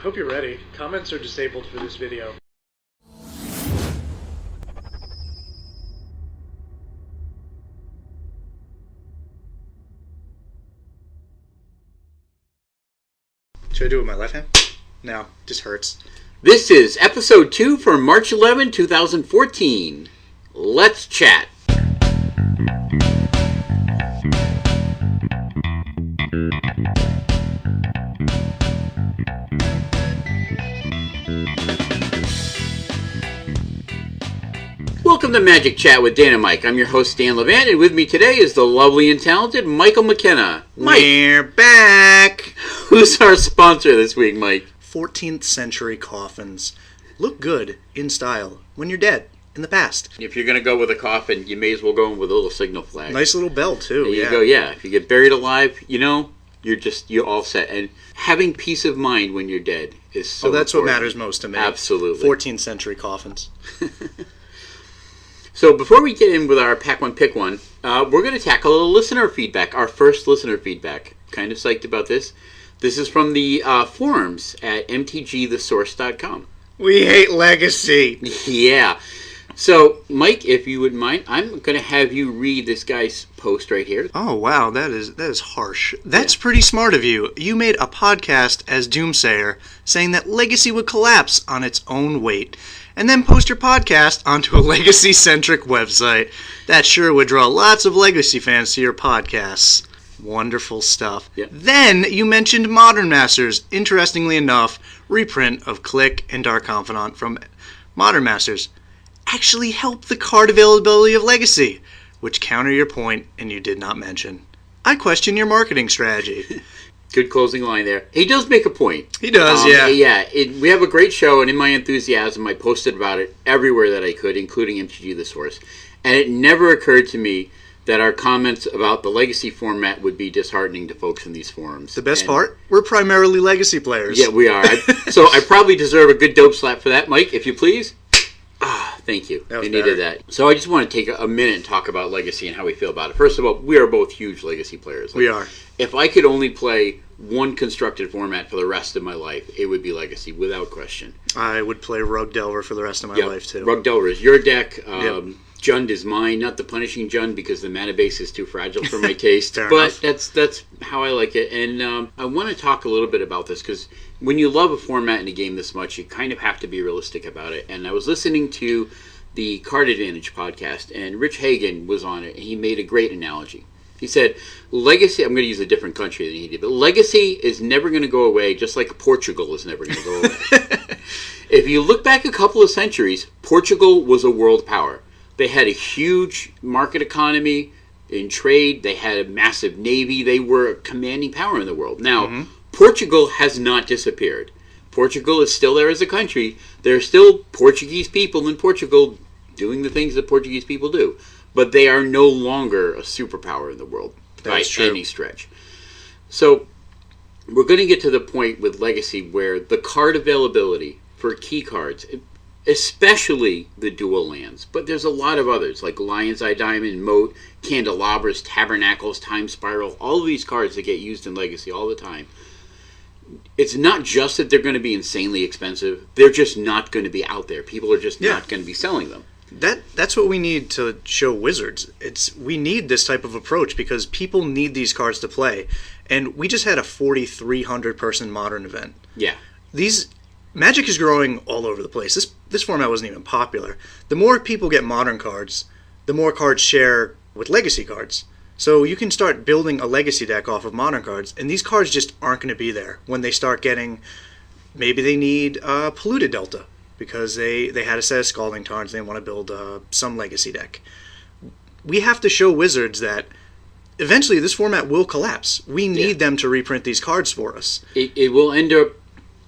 Hope you're ready. Comments are disabled for this video. Should I do it with my left hand? No, just hurts. This is episode 2 for March 11, 2014. Let's chat. Welcome to Magic Chat with Dan and Mike. I'm your host, Dan Levant, and with me today is the lovely and talented Michael McKenna. Mike, We're back! who's our sponsor this week, Mike? 14th century coffins. Look good, in style, when you're dead, in the past. If you're going to go with a coffin, you may as well go in with a little signal flag. Nice little bell, too. There you go, yeah. If you get buried alive, you're all set. And having peace of mind when you're dead is so that's important. what matters most to me. Absolutely. 14th century coffins. So before we get in with our Pack One Pick One, we're going to tackle a little listener feedback, our first listener feedback. Kind of psyched about this. This is from the forums at mtgthesource.com. We hate legacy. Yeah. So, Mike, if you wouldn't mind, I'm going to have you read this guy's post right here. Oh, wow, that is harsh. That's pretty smart of you. You made a podcast as Doomsayer, saying that legacy would collapse on its own weight, and then post your podcast onto a legacy-centric website. That sure would draw lots of legacy fans to your podcasts. Wonderful stuff. Yep. Then you mentioned Modern Masters. Interestingly enough, reprint of Click and Dark Confidant from Modern Masters actually helped the card availability of Legacy, which counter your point and you did not mention. I question your marketing strategy. Good closing line there. He does make a point. He does, yeah. Yeah, we have a great show, and in my enthusiasm, I posted about it everywhere that I could, including MTG The Source. And it never occurred to me that our comments about the Legacy format would be disheartening to folks in these forums. The best part? We're primarily Legacy players. Yeah, we are. So I probably deserve a good dope slap for that, Mike, if you please. Thank you. I needed that. So I just want to take a minute and talk about Legacy and how we feel about it. First of all, we are both huge Legacy players. We are. If I could only play one constructed format for the rest of my life, it would be Legacy, without question. I would play Rug Delver for the rest of my life, too. Rug Delver is your deck. Jund is mine, not the punishing Jund, because the mana base is too fragile for my taste. But that's how I like it. And I want to talk a little bit about this, because when you love a format in a game this much, you kind of have to be realistic about it. And I was listening to the Card Advantage podcast, and Rich Hagan was on it, and he made a great analogy. He said, Legacy, I'm going to use a different country than he did, but Legacy is never going to go away, just like Portugal is never going to go away. If you look back a couple of centuries, Portugal was a world power. They had a huge market economy in trade. They had a massive navy. They were a commanding power in the world. Now, Portugal has not disappeared. Portugal is still there as a country. There are still Portuguese people in Portugal doing the things that Portuguese people do. But they are no longer a superpower in the world by any stretch. So we're going to get to the point with Legacy where the card availability for key cards, especially the dual lands, but there's a lot of others like Lion's Eye Diamond, Moat, Candelabras, Tabernacles, Time Spiral, all of these cards that get used in Legacy all the time. It's not just that they're going to be insanely expensive, they're just not going to be out there. People are just not going to be selling them. That's what we need to show Wizards. We need this type of approach because people need these cards to play. And we just had a 4,300 person Modern event. Yeah. Magic is growing all over the place. This format wasn't even popular. The more people get Modern cards, the more cards share with Legacy cards. So you can start building a Legacy deck off of Modern cards, and these cards just aren't going to be there when they start getting... Maybe they need Polluted Delta because they had a set of Scalding Tarns and they want to build some Legacy deck. We have to show Wizards that eventually this format will collapse. We need them to reprint these cards for us. It will end up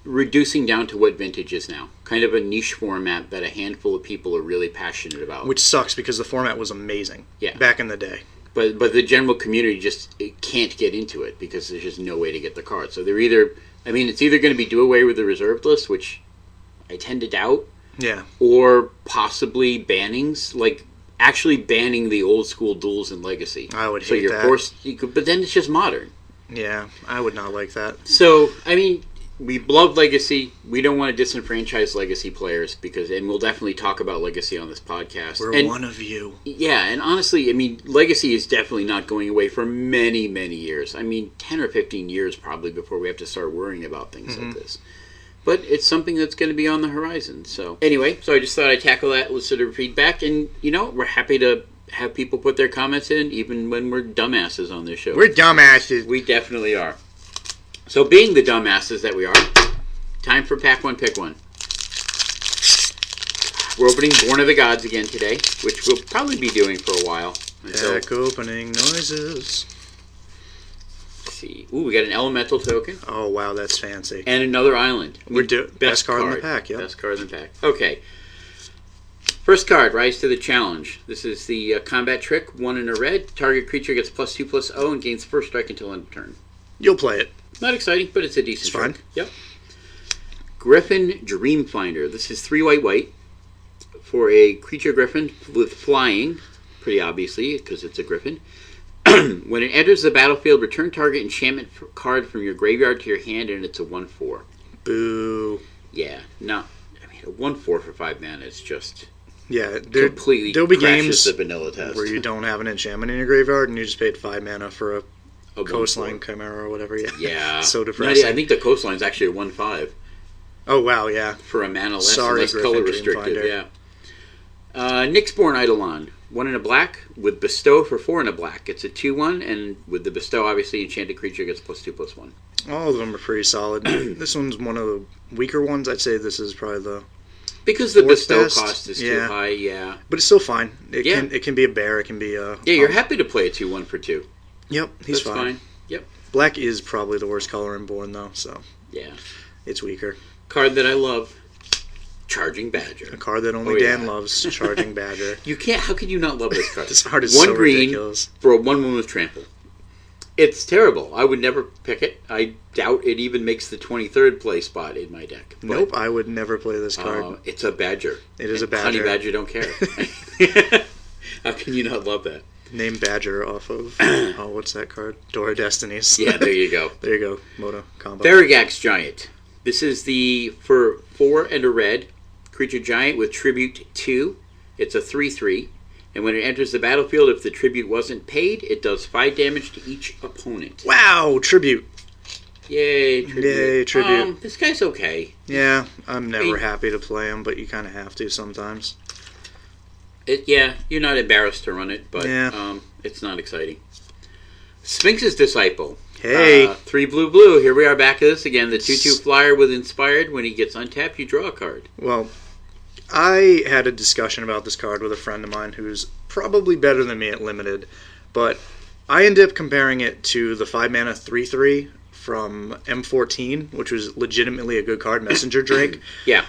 reducing down to what Vintage is now. Kind of a niche format that a handful of people are really passionate about. Which sucks because the format was amazing back in the day. But the general community just can't get into it because there's just no way to get the cards. So they're either... it's either going to be do away with the reserved list, which I tend to doubt. Yeah. Or possibly bannings, like actually banning the old school duels in Legacy. I would hate that. So you're forced... but then it's just Modern. Yeah, I would not like that. So, we love Legacy. We don't want to disenfranchise Legacy players and we'll definitely talk about Legacy on this podcast. We're one of you. Yeah, and honestly, I mean, Legacy is definitely not going away for many, many years. I mean, 10 or 15 years probably before we have to start worrying about things like this. But it's something that's going to be on the horizon. So anyway, I just thought I'd tackle that listener feedback. And, we're happy to have people put their comments in, even when we're dumbasses on this show. We're dumbasses. We definitely are. So being the dumbasses that we are, time for Pack 1, Pick 1. We're opening Born of the Gods again today, which we'll probably be doing for a while. Pack opening noises. Let's see. Ooh, we got an elemental token. Oh, wow, that's fancy. And another island. We're best card in the pack, yeah. Best card in the pack. Okay. First card, Rise to the Challenge. This is the combat trick, 1 in a red. Target creature gets +2/+0 and gains first strike until end of turn. You'll play it. Not exciting, but it's a decent trick. Fine. Yep. Griffin Dreamfinder. This is 3 white for a creature griffin with flying, pretty obviously, because it's a griffin. When it enters the battlefield, return target enchantment card from your graveyard to your hand, and it's a 1/4. Boo. Yeah, no. I mean, a 1/4 for 5 mana is just... Yeah, completely there'll be crashes games the vanilla test. where you don't have an enchantment in your graveyard and you just paid 5 mana for a Coastline Chimera or whatever. Yeah. So depressing. I think the Coastline's actually a 1/5. Oh, wow, yeah. For a mana less, Sorry, less color restricted. Yeah. Nyxborn Eidolon. 1 in a black with Bestow for 4 in a black. It's a 2/1, and with the Bestow, obviously, enchanted creature gets +2/+1. All of them are pretty solid. This one's one of the weaker ones. I'd say this is probably the... Because the Bestow best. cost is too high, yeah. But it's still fine. It can be a bear. It can be a... Yeah, you're happy to play a 2/1 for 2. Yep, he's That's fine. Yep. Black is probably the worst color in Born, though, so... Yeah. It's weaker. Card that I love. Charging Badger. A card that only Dan loves. Charging Badger. You can't... How could you not love this card? This card is 1 so green ridiculous. for a 1/1 with Trample. It's terrible. I would never pick it. I doubt it even makes the 23rd play spot in my deck. But, Nope, I would never play this card. It's a Badger. It is a Badger. Honey Badger don't care. How can you not love that? Name Badger off of... what's that card? Door of Destinies. Yeah, there you go. There you go. Moto combo. Varagax Giant. This is for 4 and a red. Creature Giant with Tribute 2. It's a 3/3. And when it enters the battlefield, if the tribute wasn't paid, it does 5 damage to each opponent. Wow, Tribute. Yay, Tribute. Yay, Tribute. This guy's okay. Yeah, I'm never happy to play him, but you kind of have to sometimes. You're not embarrassed to run it, but it's not exciting. Sphinx's Disciple. Hey. 3 blue. Here we are back at this again. The 2/2 flyer with Inspired. When he gets untapped, you draw a card. Well, I had a discussion about this card with a friend of mine who's probably better than me at Limited, but I ended up comparing it to the 5 mana 3/3 from M14, which was legitimately a good card, Messenger Drake. Yeah.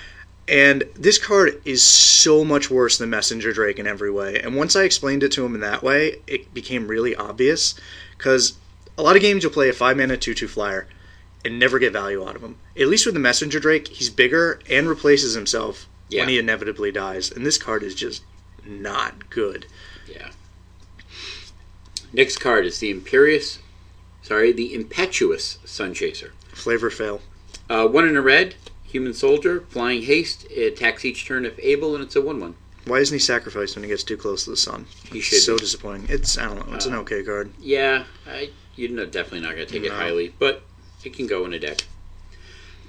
And this card is so much worse than Messenger Drake in every way. And once I explained it to him in that way, it became really obvious, because a lot of games you'll play a 5 mana 2/2 flyer and never get value out of him. At least with the Messenger Drake, he's bigger and replaces himself when he inevitably dies. And this card is just not good. Yeah. Next card is the Impetuous Sunchaser. Flavor fail. 1 in a red, Human Soldier, Flying Haste, it attacks each turn if able, and it's a 1/1. Why isn't he sacrificed when he gets too close to the sun? He should. So disappointing. I don't know. It's an okay card. Yeah, you're definitely not going to take it highly, but it can go in a deck.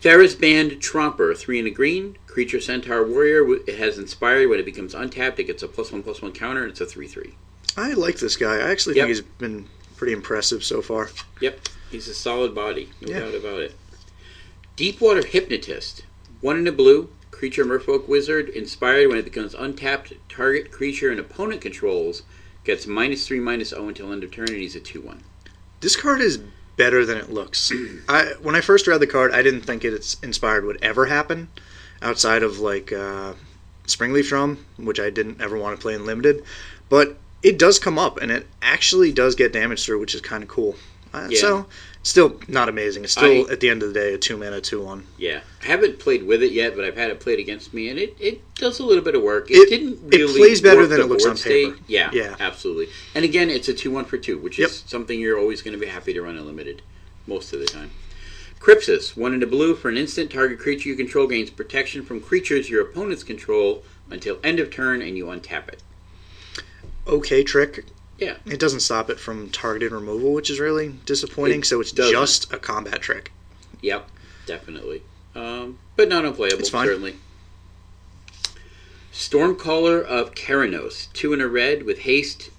Ferris Band Tromper, 3 in a green, creature Centaur Warrior. It has Inspired. When it becomes untapped, it gets a +1/+1 counter, and it's a 3/3. I like this guy. I actually think he's been pretty impressive so far. Yep, he's a solid body, no doubt about it. Deepwater Hypnotist, 1 in a blue, creature Merfolk Wizard, Inspired. When it becomes untapped, target creature an opponent controls gets -3/-0 until end of turn, and he's a 2/1. This card is better than it looks. When I first read the card, I didn't think it's Inspired would ever happen, outside of like Springleaf Drum, which I didn't ever want to play in Limited. But it does come up, and it actually does get damage through, which is kind of cool. So, still not amazing. It's still, at the end of the day, a 2 mana 2/1. Yeah. I haven't played with it yet, but I've had it played against me, and it does a little bit of work. It didn't really It plays better work than the it looks board on paper. state. Yeah, absolutely. And again, it's a 2/1 for 2, which is something you're always going to be happy to run unlimited most of the time. Crypsis, 1 in a blue. For an instant, target creature you control gains protection from creatures your opponents control until end of turn, and you untap it. Okay trick. Yeah. It doesn't stop it from targeted removal, which is really disappointing, so it's just a combat trick. Yep, definitely. But not unplayable, it's fine. Certainly. Stormcaller of Keranos, 2 in a red with haste,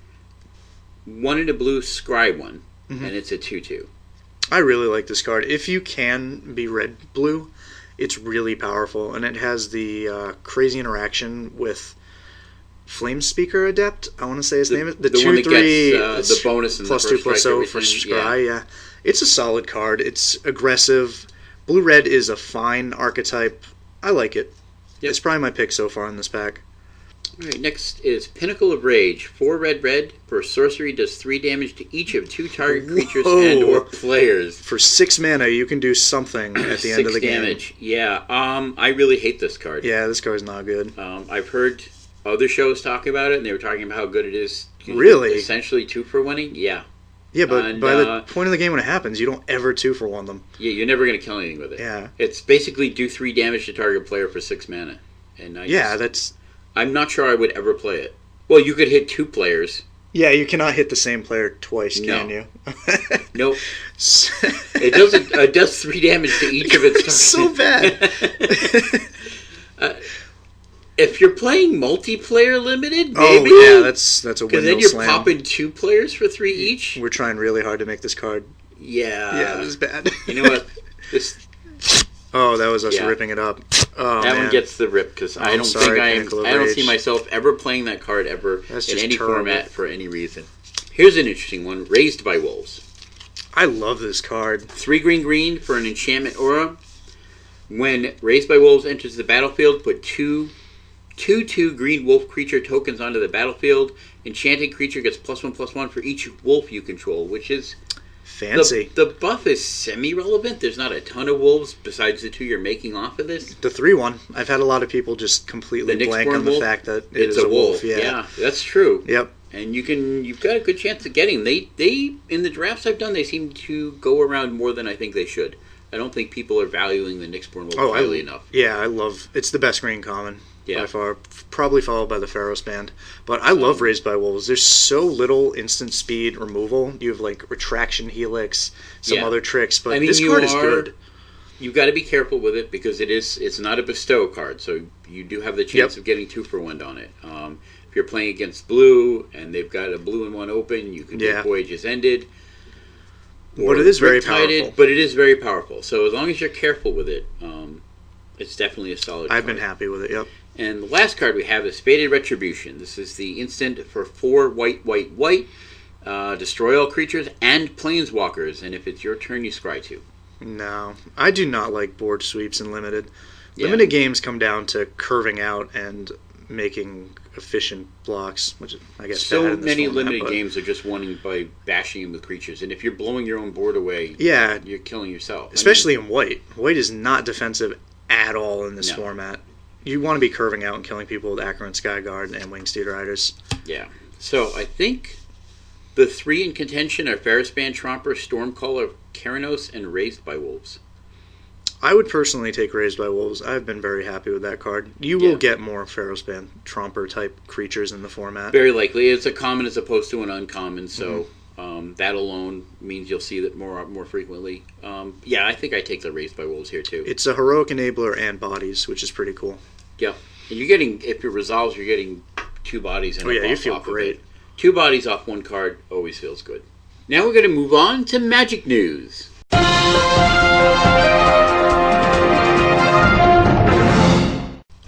1 in a blue, scry 1, and it's a 2/2. I really like this card. If you can be red-blue, it's really powerful, and it has the crazy interaction with Flamespeaker Adept. I want to say his name is the 2/3 one that gets the bonus and plus the 2 first plus strike 0 for scry. Yeah, it's a solid card. It's aggressive. Blue-red is a fine archetype. I like it. Yep. It's probably my pick so far in this pack. Alright, next is Pinnacle of Rage. 4 red. For sorcery, does 3 damage to each of 2 target creatures and or players. For 6 mana, you can do something at the end of the game. 6 damage. Yeah, I really hate this card. Yeah, this card's not good. I've heard other shows talk about it, and they were talking about how good it is. Really? Essentially 2 for winning? Yeah. Yeah, but by the point of the game when it happens, you don't ever 2 for 1 them. Yeah, you're never going to kill anything with it. Yeah. It's basically do 3 damage to target player for 6 mana. And I'm not sure I would ever play it. Well, you could hit 2 players. Yeah, you cannot hit the same player twice, can you? Nope. It does 3 damage to each of its targets. So bad. If you're playing multiplayer limited, maybe. Oh yeah, that's a windmill because then you're slam. popping 2 players for 3 each. We're trying really hard to make this card. Yeah, it was bad. You know what? Oh, that was us ripping it up. Oh, that one gets the rip because I don't see myself ever playing that card ever in any format for any reason. Here's an interesting one: Raised by Wolves. I love this card. 3 green for an enchantment aura. When Raised by Wolves enters the battlefield, put 2 green wolf creature tokens onto the battlefield. Enchanted creature gets +1/+1 for each wolf you control, which is fancy. The buff is semi-relevant. There's not a ton of wolves besides the 2 you're making off of this. The 3/1. I've had a lot of people just completely blank on the fact that it's a wolf. Yeah, that's true. Yep. And you've got a good chance of getting them. They in the drafts I've done, they seem to go around more than I think they should. I don't think people are valuing the Nyxborn Wolf highly enough. Yeah, I love it's the best green common by far, probably followed by the Pharaoh's Band. But I love Raised by Wolves. There's so little instant speed removal. You have like Retraction Helix, some other tricks, but this card is good. You've got to be careful with it because it's not a bestow card, so you do have the chance of getting 2 for 1 on it. If you're playing against blue and they've got a blue and 1 open, you can get Voyage has ended. But it is very powerful. But it is very powerful. So as long as you're careful with it, it's definitely a solid card. I've been happy with it, yep. And the last card we have is Fated Retribution. This is the instant for 4 white. Destroy all creatures and planeswalkers. And if it's your turn, you scry 2. No. I do not like board sweeps in Limited. Limited games come down to curving out and making efficient blocks, which I guess so many limited games are just winning by bashing them with creatures, and if you're blowing your own board away, you're killing yourself. Especially in white. White is not defensive at all in this format. You want to be curving out and killing people with Acheron Skyguard and Winged Steed Riders. Yeah. So I think the 3 in contention are Ferris Band Tromper, Stormcaller of Keranos, and Raised by Wolves. I would personally take Raised by Wolves. I've been very happy with that card. You will get more Pharaoh's Band Tromper type creatures in the format. Very likely. It's a common as opposed to an uncommon, so that alone means you'll see that more frequently. I think I take the Raised by Wolves here too. It's a Heroic Enabler and bodies, which is pretty cool. Yeah. And you're getting, if it resolves, you're getting 2 bodies and a buff you feel off great. Of it. 2 bodies off 1 card always feels good. Now we're going to move on to Magic News.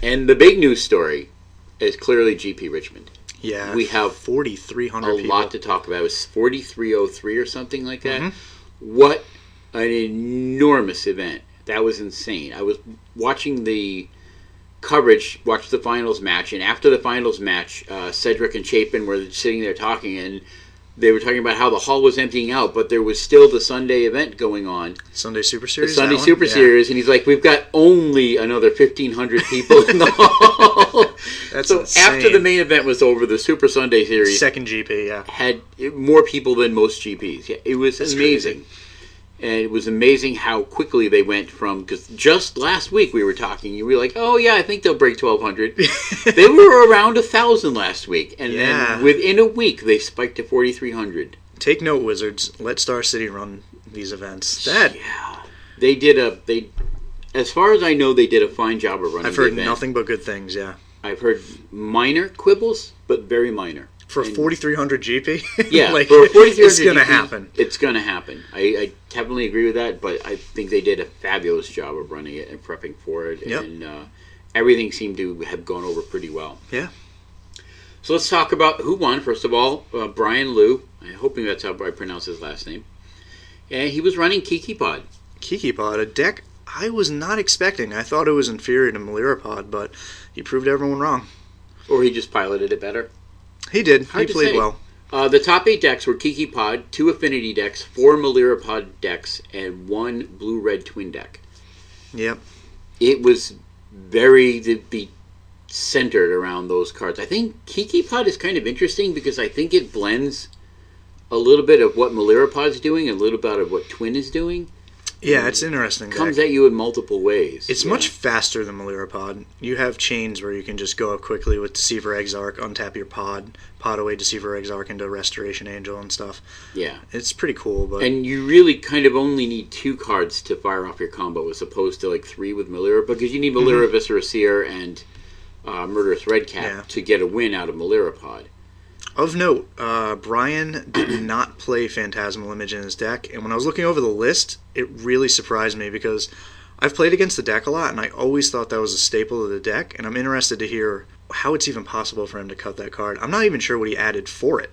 And the big news story is clearly GP Richmond. Yeah, we have 4,300 people. A lot to talk about. It was 4,303 or something like that. What an enormous event. That was insane. I was watching the coverage, watched the finals match, and after the finals match, Cedric and Chapin were sitting there talking, and they were talking about how the hall was emptying out, but there was still the Sunday event going on. Sunday Super Series? The Sunday Super Series, and he's like, we've got only another 1,500 people in the hall. That's so insane. After the main event was over, the Super Sunday Series second GP, had more people than most GPs. Yeah, it was amazing. Crazy. And it was amazing how quickly they went from, because just last week we were talking, you were like, oh yeah, I think they'll break 1,200. They were around 1,000 last week, and then within a week they spiked to 4,300. Take note, Wizards. Let Star City run these events. They did as far as I know, they did a fine job of running. I've heard nothing but good things. Yeah, I've heard minor quibbles, but very minor. For 4,300 GP? Yeah, like, for 4,300 it's going to happen. It's going to happen. I definitely agree with that, but I think they did a fabulous job of running it and prepping for it, and everything seemed to have gone over pretty well. Yeah. So let's talk about who won. First of all, Brian Liu. I'm hoping that's how I pronounce his last name. And he was running Kiki-Pod. Kiki-Pod, a deck I was not expecting. I thought it was inferior to Melirapod, but he proved everyone wrong. Or he just piloted it better. He did. He played well. The top 8 decks were Kiki-Pod, 2 Affinity decks, 4 Melirapod decks, and 1 Blue-Red Twin deck. Yep. It was very centered around those cards. I think Kiki-Pod is kind of interesting because I think it blends a little bit of what Melirapod's doing and a little bit of what Twin is doing. Yeah, it's interesting. Comes at you in multiple ways. It's much faster than Melirapod. You have chains where you can just go up quickly with Deceiver Exarch, untap your pod away Deceiver Exarch into Restoration Angel and stuff. Yeah. It's pretty cool. And you really kind of only need 2 cards to fire off your combo as opposed to like 3 with Melira, because you need Melira, Viscera Seer, and Murderous Redcap to get a win out of Melirapod. Of note, Brian did not play Phantasmal Image in his deck, and when I was looking over the list, it really surprised me because I've played against the deck a lot, and I always thought that was a staple of the deck, and I'm interested to hear how it's even possible for him to cut that card. I'm not even sure what he added for it,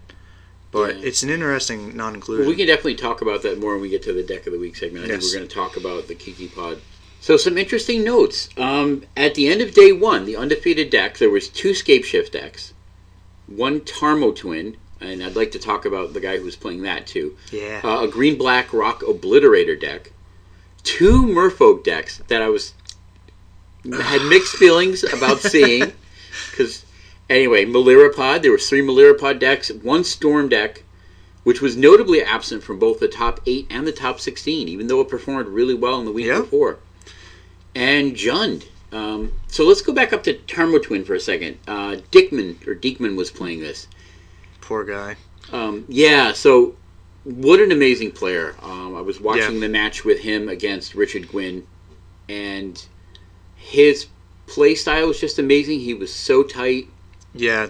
but it's an interesting non-inclusion. Well, we can definitely talk about that more when we get to the Deck of the Week segment. I think we're going to talk about the Kiki-Pod. So some interesting notes. At the end of day 1, the undefeated deck, there was 2 Scapeshift decks, 1 Tarmo Twin, and I'd like to talk about the guy who's playing that too. Yeah. A green-black Rock Obliterator deck, 2 Merfolk decks that I had mixed feelings about seeing, because anyway, Melirapod, there were 3 Melirapod decks, 1 Storm deck, which was notably absent from both the top 8 and the top 16, even though it performed really well in the week before, and Jund. So let's go back up to Tarmo Twin for a second. Diekman was playing this. Poor guy. So what an amazing player. I was watching the match with him against Richard Gwynn, and his play style was just amazing. He was so tight. Yeah,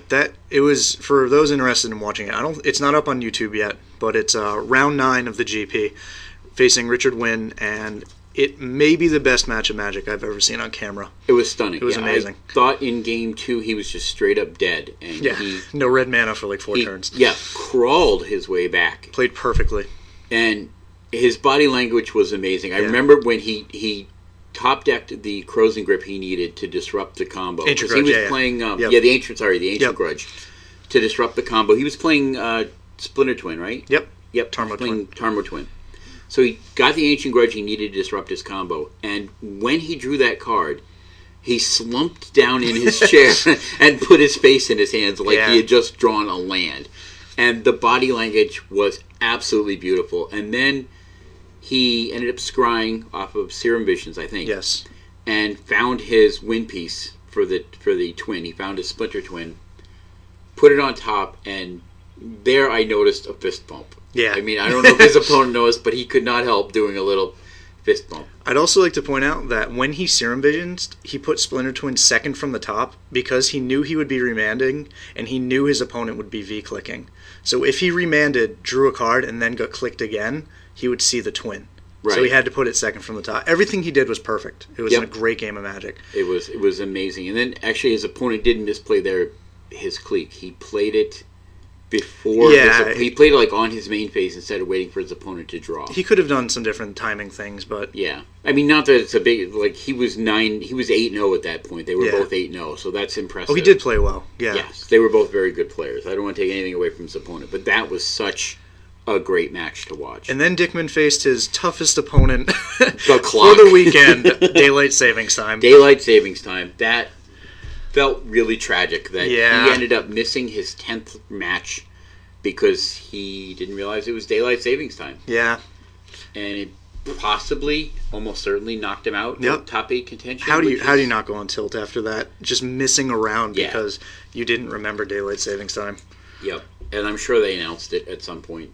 it was, for those interested in watching it, it's not up on YouTube yet, but it's round 9 of the GP, facing Richard Gwynn, and it may be the best match of Magic I've ever seen on camera. It was stunning. It was amazing. I thought in game 2 he was just straight up dead. And he, no red mana for like 4 turns. Yeah, crawled his way back. Played perfectly. And his body language was amazing. I remember when he top-decked the Crows and Grip he needed to disrupt the combo. Ancient Grudge, he was playing, the Ancient Grudge. To disrupt the combo. He was playing Splinter Twin, right? Yep. Tarmo Twin. So he got the Ancient Grudge he needed to disrupt his combo, and when he drew that card, he slumped down in his chair and put his face in his hands like he had just drawn a land. And the body language was absolutely beautiful. And then he ended up scrying off of Serum Visions, I think. Yes. And found his win piece for the twin. He found his Splinter Twin, put it on top, and there I noticed a fist bump. Yeah. I mean, I don't know if his opponent noticed, but he could not help doing a little fist bump. I'd also like to point out that when he Serum Visions, he put Splinter Twin second from the top because he knew he would be remanding, and he knew his opponent would be V-clicking. So if he remanded, drew a card, and then got clicked again, he would see the twin. Right. So he had to put it second from the top. Everything he did was perfect. It was a great game of Magic. It was amazing. And then actually his opponent didn't misplay his clique. He played it before he played it like on his main phase instead of waiting for his opponent to draw. He could have done some different timing things, but I mean, not that it's a big, like, he was 8-0 at that point. They were both 8-0, so that's impressive. Oh, he did play well. Yes, they were both very good players. I don't want to take anything away from his opponent, but that was such a great match to watch. And then Diekman faced his toughest opponent for the weekend, Daylight Savings Time. Daylight Savings Time. That felt really tragic that he ended up missing his 10th match because he didn't realize it was Daylight Savings Time. Yeah. And possibly, almost certainly knocked him out of top 8 contention. How do you not go on tilt after that? Just missing around because you didn't remember daylight savings time. Yep, and I'm sure they announced it at some point.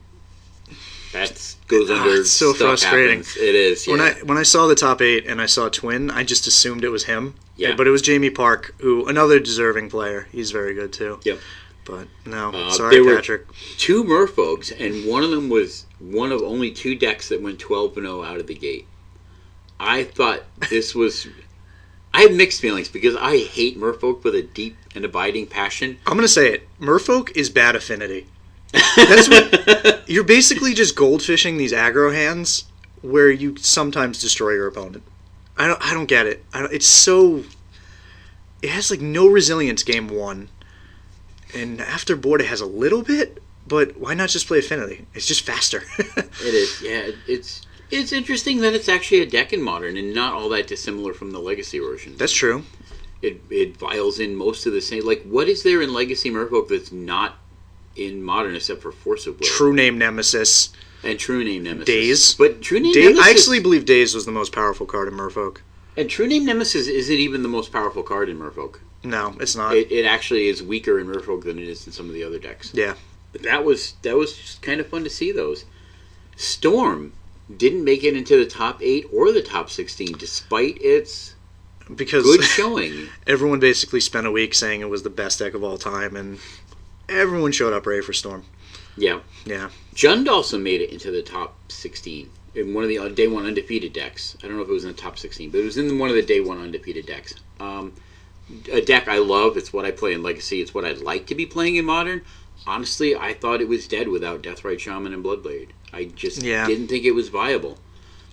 That goes under. It's so frustrating. Happens. It is. Yeah. When I saw the top 8 and I saw Twin, I just assumed it was him. Yeah. But it was Jamie Park, who another deserving player. He's very good too. Yep. But no, sorry, Patrick. 2 Merfolks, and one of them was one of only 2 decks that went 12-0 out of the gate. I thought this was. I have mixed feelings because I hate Merfolk with a deep and abiding passion. I'm gonna say it. Merfolk is bad affinity. That's what you're basically just goldfishing these aggro hands where you sometimes destroy your opponent. I don't get it. It's so. It has like no resilience game 1. And after board, it has a little bit, but why not just play Affinity? It's just faster. It is, yeah. It's interesting that it's actually a deck in Modern and not all that dissimilar from the Legacy version. That's true. It vials in most of the same. Like, what is there in Legacy Merfolk that's not in Modern except for Force of Will? True Name Nemesis. And True Name Nemesis. Daze. But True Name Nemesis... I actually believe Daze was the most powerful card in Merfolk. And True Name Nemesis isn't even the most powerful card in Merfolk. No, it's not. It actually is weaker in Merfolk than it is in some of the other decks. Yeah. But that was just kind of fun to see those. Storm didn't make it into the top 8 or the top 16 despite its good showing. Everyone basically spent a week saying it was the best deck of all time, and everyone showed up ready for Storm. Yeah. Yeah. Jund also made it into the top 16 in one of the Day 1 undefeated decks. I don't know if it was in the top 16, but it was in one of the Day 1 undefeated decks. A deck I love. It's what I play in Legacy. It's what I'd like to be playing in Modern. Honestly, I thought it was dead without Deathrite Shaman and Bloodblade. I just didn't think it was viable.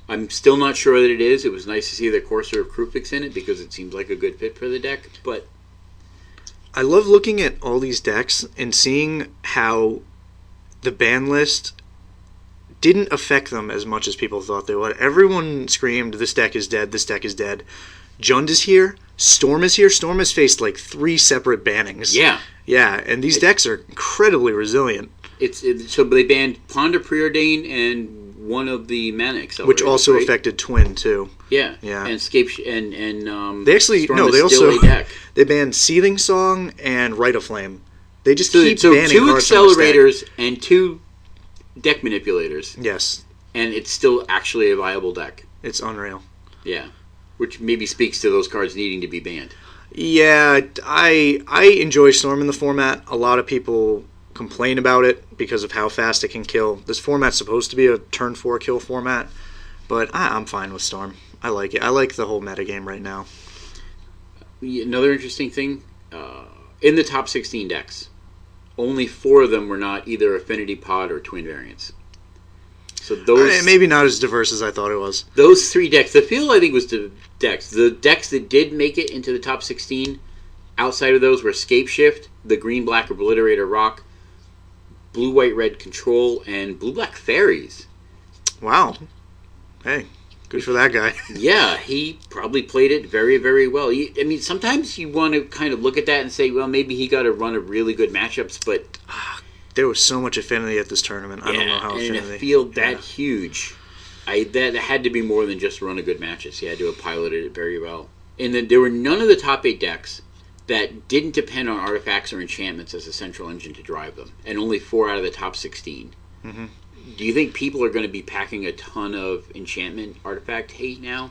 I'm still not sure that it is. It was nice to see the Courser of Krufix in it because it seems like a good fit for the deck. But I love looking at all these decks and seeing how the ban list didn't affect them as much as people thought they would. Everyone screamed, "This deck is dead. This deck is dead." Jund is here. Storm is here. Storm has faced like 3 separate bannings. Yeah. Yeah, and these decks are incredibly resilient. So they banned Ponder Preordain and one of the Mana Accelerators, which also affected Twin too. Yeah. Yeah. And Scape and they actually Storm they also deck. They banned Seething Song and Rite of Flame. They just keep banning 2 cards from this deck. accelerators and 2 deck manipulators. Yes. And it's still actually a viable deck. It's unreal. Yeah. Which maybe speaks to those cards needing to be banned. Yeah, I enjoy Storm in the format. A lot of people complain about it because of how fast it can kill. This format's supposed to be a turn 4 kill format, but I'm fine with Storm. I like it. I like the whole metagame right now. Another interesting thing, in the top 16 decks, only 4 of them were not either Affinity Pod or Twin variants. So those maybe not as diverse as I thought it was. Those 3 decks, the field I think was the decks. The decks that did make it into the top 16, outside of those were Scapeshift, the Green-Black Obliterator Rock, Blue-White-Red Control, and Blue-Black Fairies. Wow. Hey, good for that guy. Yeah, he probably played it very, very well. I mean, sometimes you want to kind of look at that and say, well, maybe he got a run of really good matchups, but there was so much affinity at this tournament. I don't know how affinity. And in a field that huge, that had to be more than just run of good matches. He had to have piloted it very well. And then there were none of the top 8 decks that didn't depend on artifacts or enchantments as a central engine to drive them, and only 4 out of the top 16. Mm-hmm. Do you think people are going to be packing a ton of enchantment artifact hate now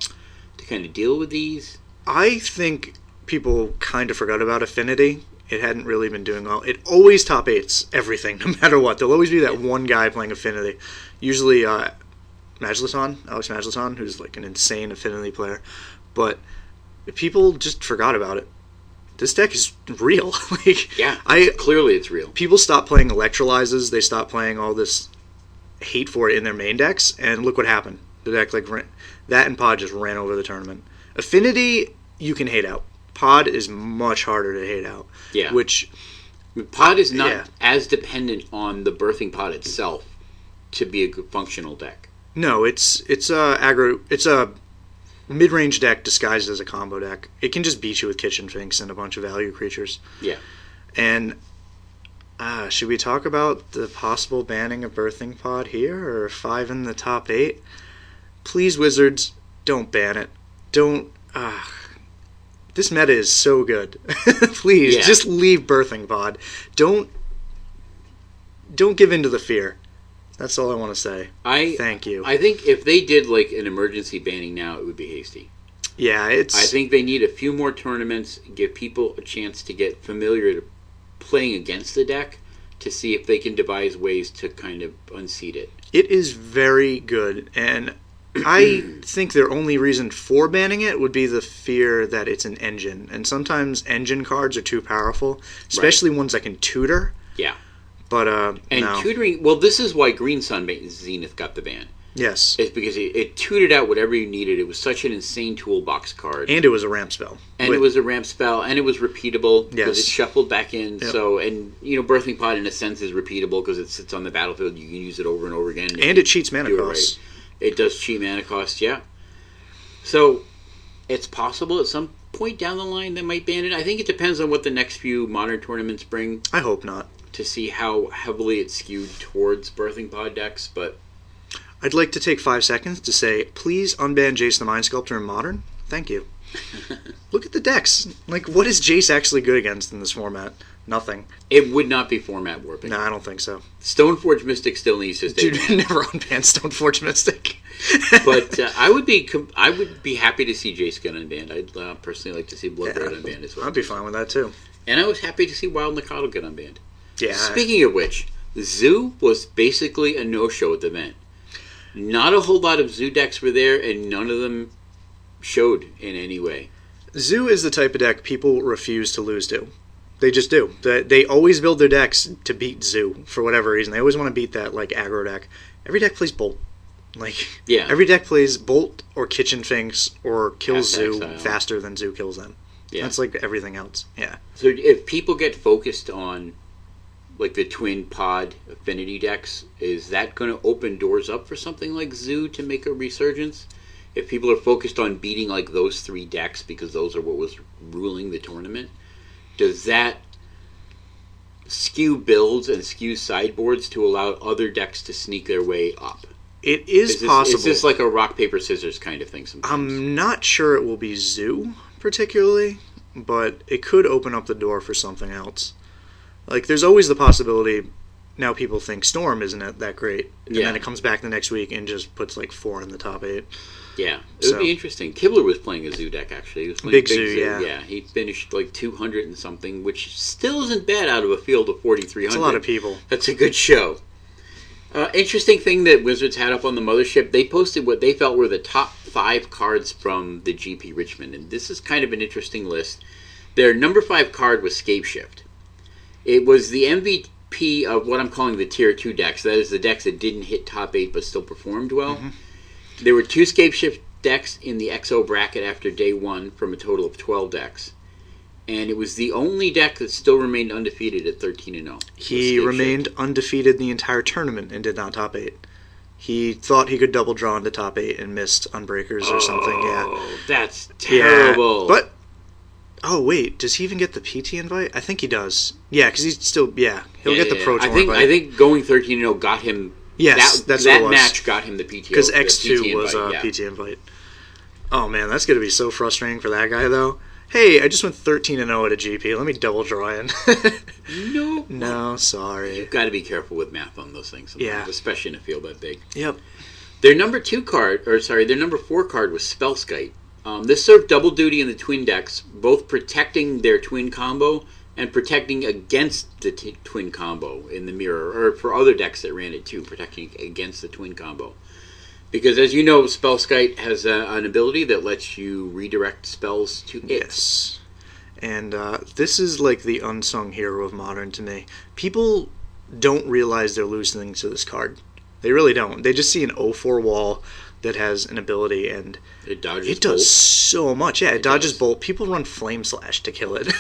to kind of deal with these? I think people kind of forgot about affinity. It hadn't really been doing well. It always top 8s everything, no matter what. There'll always be that one guy playing affinity. Usually Alex Magicleton, who's like an insane affinity player. But people just forgot about it. This deck is real. Clearly it's real. People stopped playing Electrolyzes. They stopped playing all this hate for it in their main decks, and look what happened. The deck, that and Pod just ran over the tournament. Affinity, you can hate out. Pod is much harder to hate out. Yeah. Which Pod is not as dependent on the birthing pod itself to be a good functional deck. No, it's a mid-range deck disguised as a combo deck. It can just beat you with Kitchen Finks and a bunch of value creatures. Yeah. And should we talk about the possible banning of Birthing Pod here, or 5 in the top 8? Please, Wizards, don't ban it. Don't. This meta is so good. Please, just leave Birthing Pod. Don't give in to the fear. That's all I want to say. Thank you. I think if they did like an emergency banning now, it would be hasty. Yeah, I think they need a few more tournaments, give people a chance to get familiar to playing against the deck to see if they can devise ways to kind of unseat it. It is very good, and I think their only reason for banning it would be the fear that it's an engine. And sometimes engine cards are too powerful, especially ones that can tutor. Yeah. But, tutoring, well, this is why Green Sun Zenith got the ban. Yes. It's because it tutored out whatever you needed. It was such an insane toolbox card. And it was a ramp spell. And it was a ramp spell, and it was repeatable because it shuffled back in. Yep. So, and, Birthing Pod, in a sense, is repeatable because it sits on the battlefield. You can use it over and over again. And it cheats mana costs. It does cheat mana cost, yeah. So, it's possible at some point down the line they might ban it. I think it depends on what the next few Modern tournaments bring. I hope not. To see how heavily it's skewed towards Birthing Pod decks, but... I'd like to take 5 seconds to say, please unban Jace the Mind Sculptor in Modern. Thank you. Look at the decks. Like, what is Jace actually good against in this format? Nothing. It would not be format warping. No, I don't think so. Stoneforge Mystic still needs to stay. Dude, never unban Stoneforge Mystic. But I would be happy to see Jace get unbanned. I'd personally like to see Blood Red unbanned as well. I'd be fine with that too. And I was happy to see Wild Mikado get unbanned. Yeah. Speaking of which, Zoo was basically a no-show at the event. Not a whole lot of Zoo decks were there, and none of them showed in any way. Zoo is the type of deck people refuse to lose to. They just do. They always build their decks to beat Zoo for whatever reason. They always want to beat that like aggro deck. Every deck plays Bolt. Every deck plays Bolt or Kitchen Finks or kills Zoo faster than Zoo kills them. Yeah. That's like everything else. Yeah. So if people get focused on like the twin pod affinity decks, is that going to open doors up for something like Zoo to make a resurgence? If people are focused on beating like those 3 decks because those are what was ruling the tournament, does that skew builds and skew sideboards to allow other decks to sneak their way up? It is possible. Is this like a rock, paper, scissors kind of thing sometimes? I'm not sure it will be Zoo particularly, but it could open up the door for something else. Like, there's always the possibility, now people think Storm isn't that great, and then it comes back the next week and just puts like 4 in the top 8. Yeah, it would be interesting. Kibler was playing a Zoo deck, actually. He was playing Big Zoo, yeah. Yeah, he finished like 200 and something, which still isn't bad out of a field of 4,300. That's a lot of people. That's a good show. Interesting thing that Wizards had up on the mothership, they posted what they felt were the top 5 cards from the GP Richmond, and this is kind of an interesting list. Their number 5 card was Scapeshift. It was the MVP of what I'm calling the Tier 2 decks. That is the decks that didn't hit top 8 but still performed well. Mm-hmm. There were 2 Scapeshift decks in the XO bracket after day 1 from a total of 12 decks. And it was the only deck that still remained undefeated at 13-0. He remained undefeated the entire tournament and did not top 8. He thought he could double draw into top 8 and missed Unbreakers or something, Oh, that's terrible. Yeah, but... Oh, wait, does he even get the PT invite? I think he does. Yeah, because he's still... Yeah, he'll get the Pro Tour invite. I think going 13-0 got him... Yes, that's what it was. That match got him the PT. Because X2 was a PT invite. Oh, man, that's going to be so frustrating for that guy, though. Hey, I just went 13-0 at a GP. Let me double draw in. Nope. No, sorry. You've got to be careful with math on those things sometimes, especially in a field that big. Yep. Their number 4 card was Spellskite. This served double duty in the twin decks, both protecting their twin combo and protecting against the twin combo in the mirror, or for other decks that ran it too, protecting against the twin combo. Because as you know, Spellskite has an ability that lets you redirect spells to it. Yes. And this is like the unsung hero of Modern to me. People don't realize they're losing to this card. They really don't. They just see an 0-4 wall that has an ability, and it does bolt. So much. Yeah, it dodges bolt. People run Flame Slash to kill it.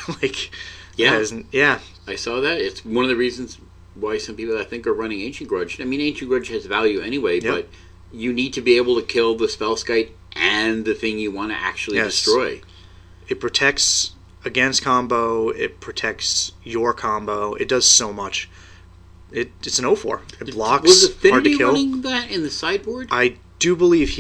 Yeah. I saw that. It's one of the reasons why some people I think are running Ancient Grudge. I mean, Ancient Grudge has value anyway, but you need to be able to kill the Spellskite and the thing you want to actually destroy. It protects against combo. It protects your combo. It does so much. It's an 0-4. It blocks. Was Affinity hard to kill. Running that in the sideboard? I do believe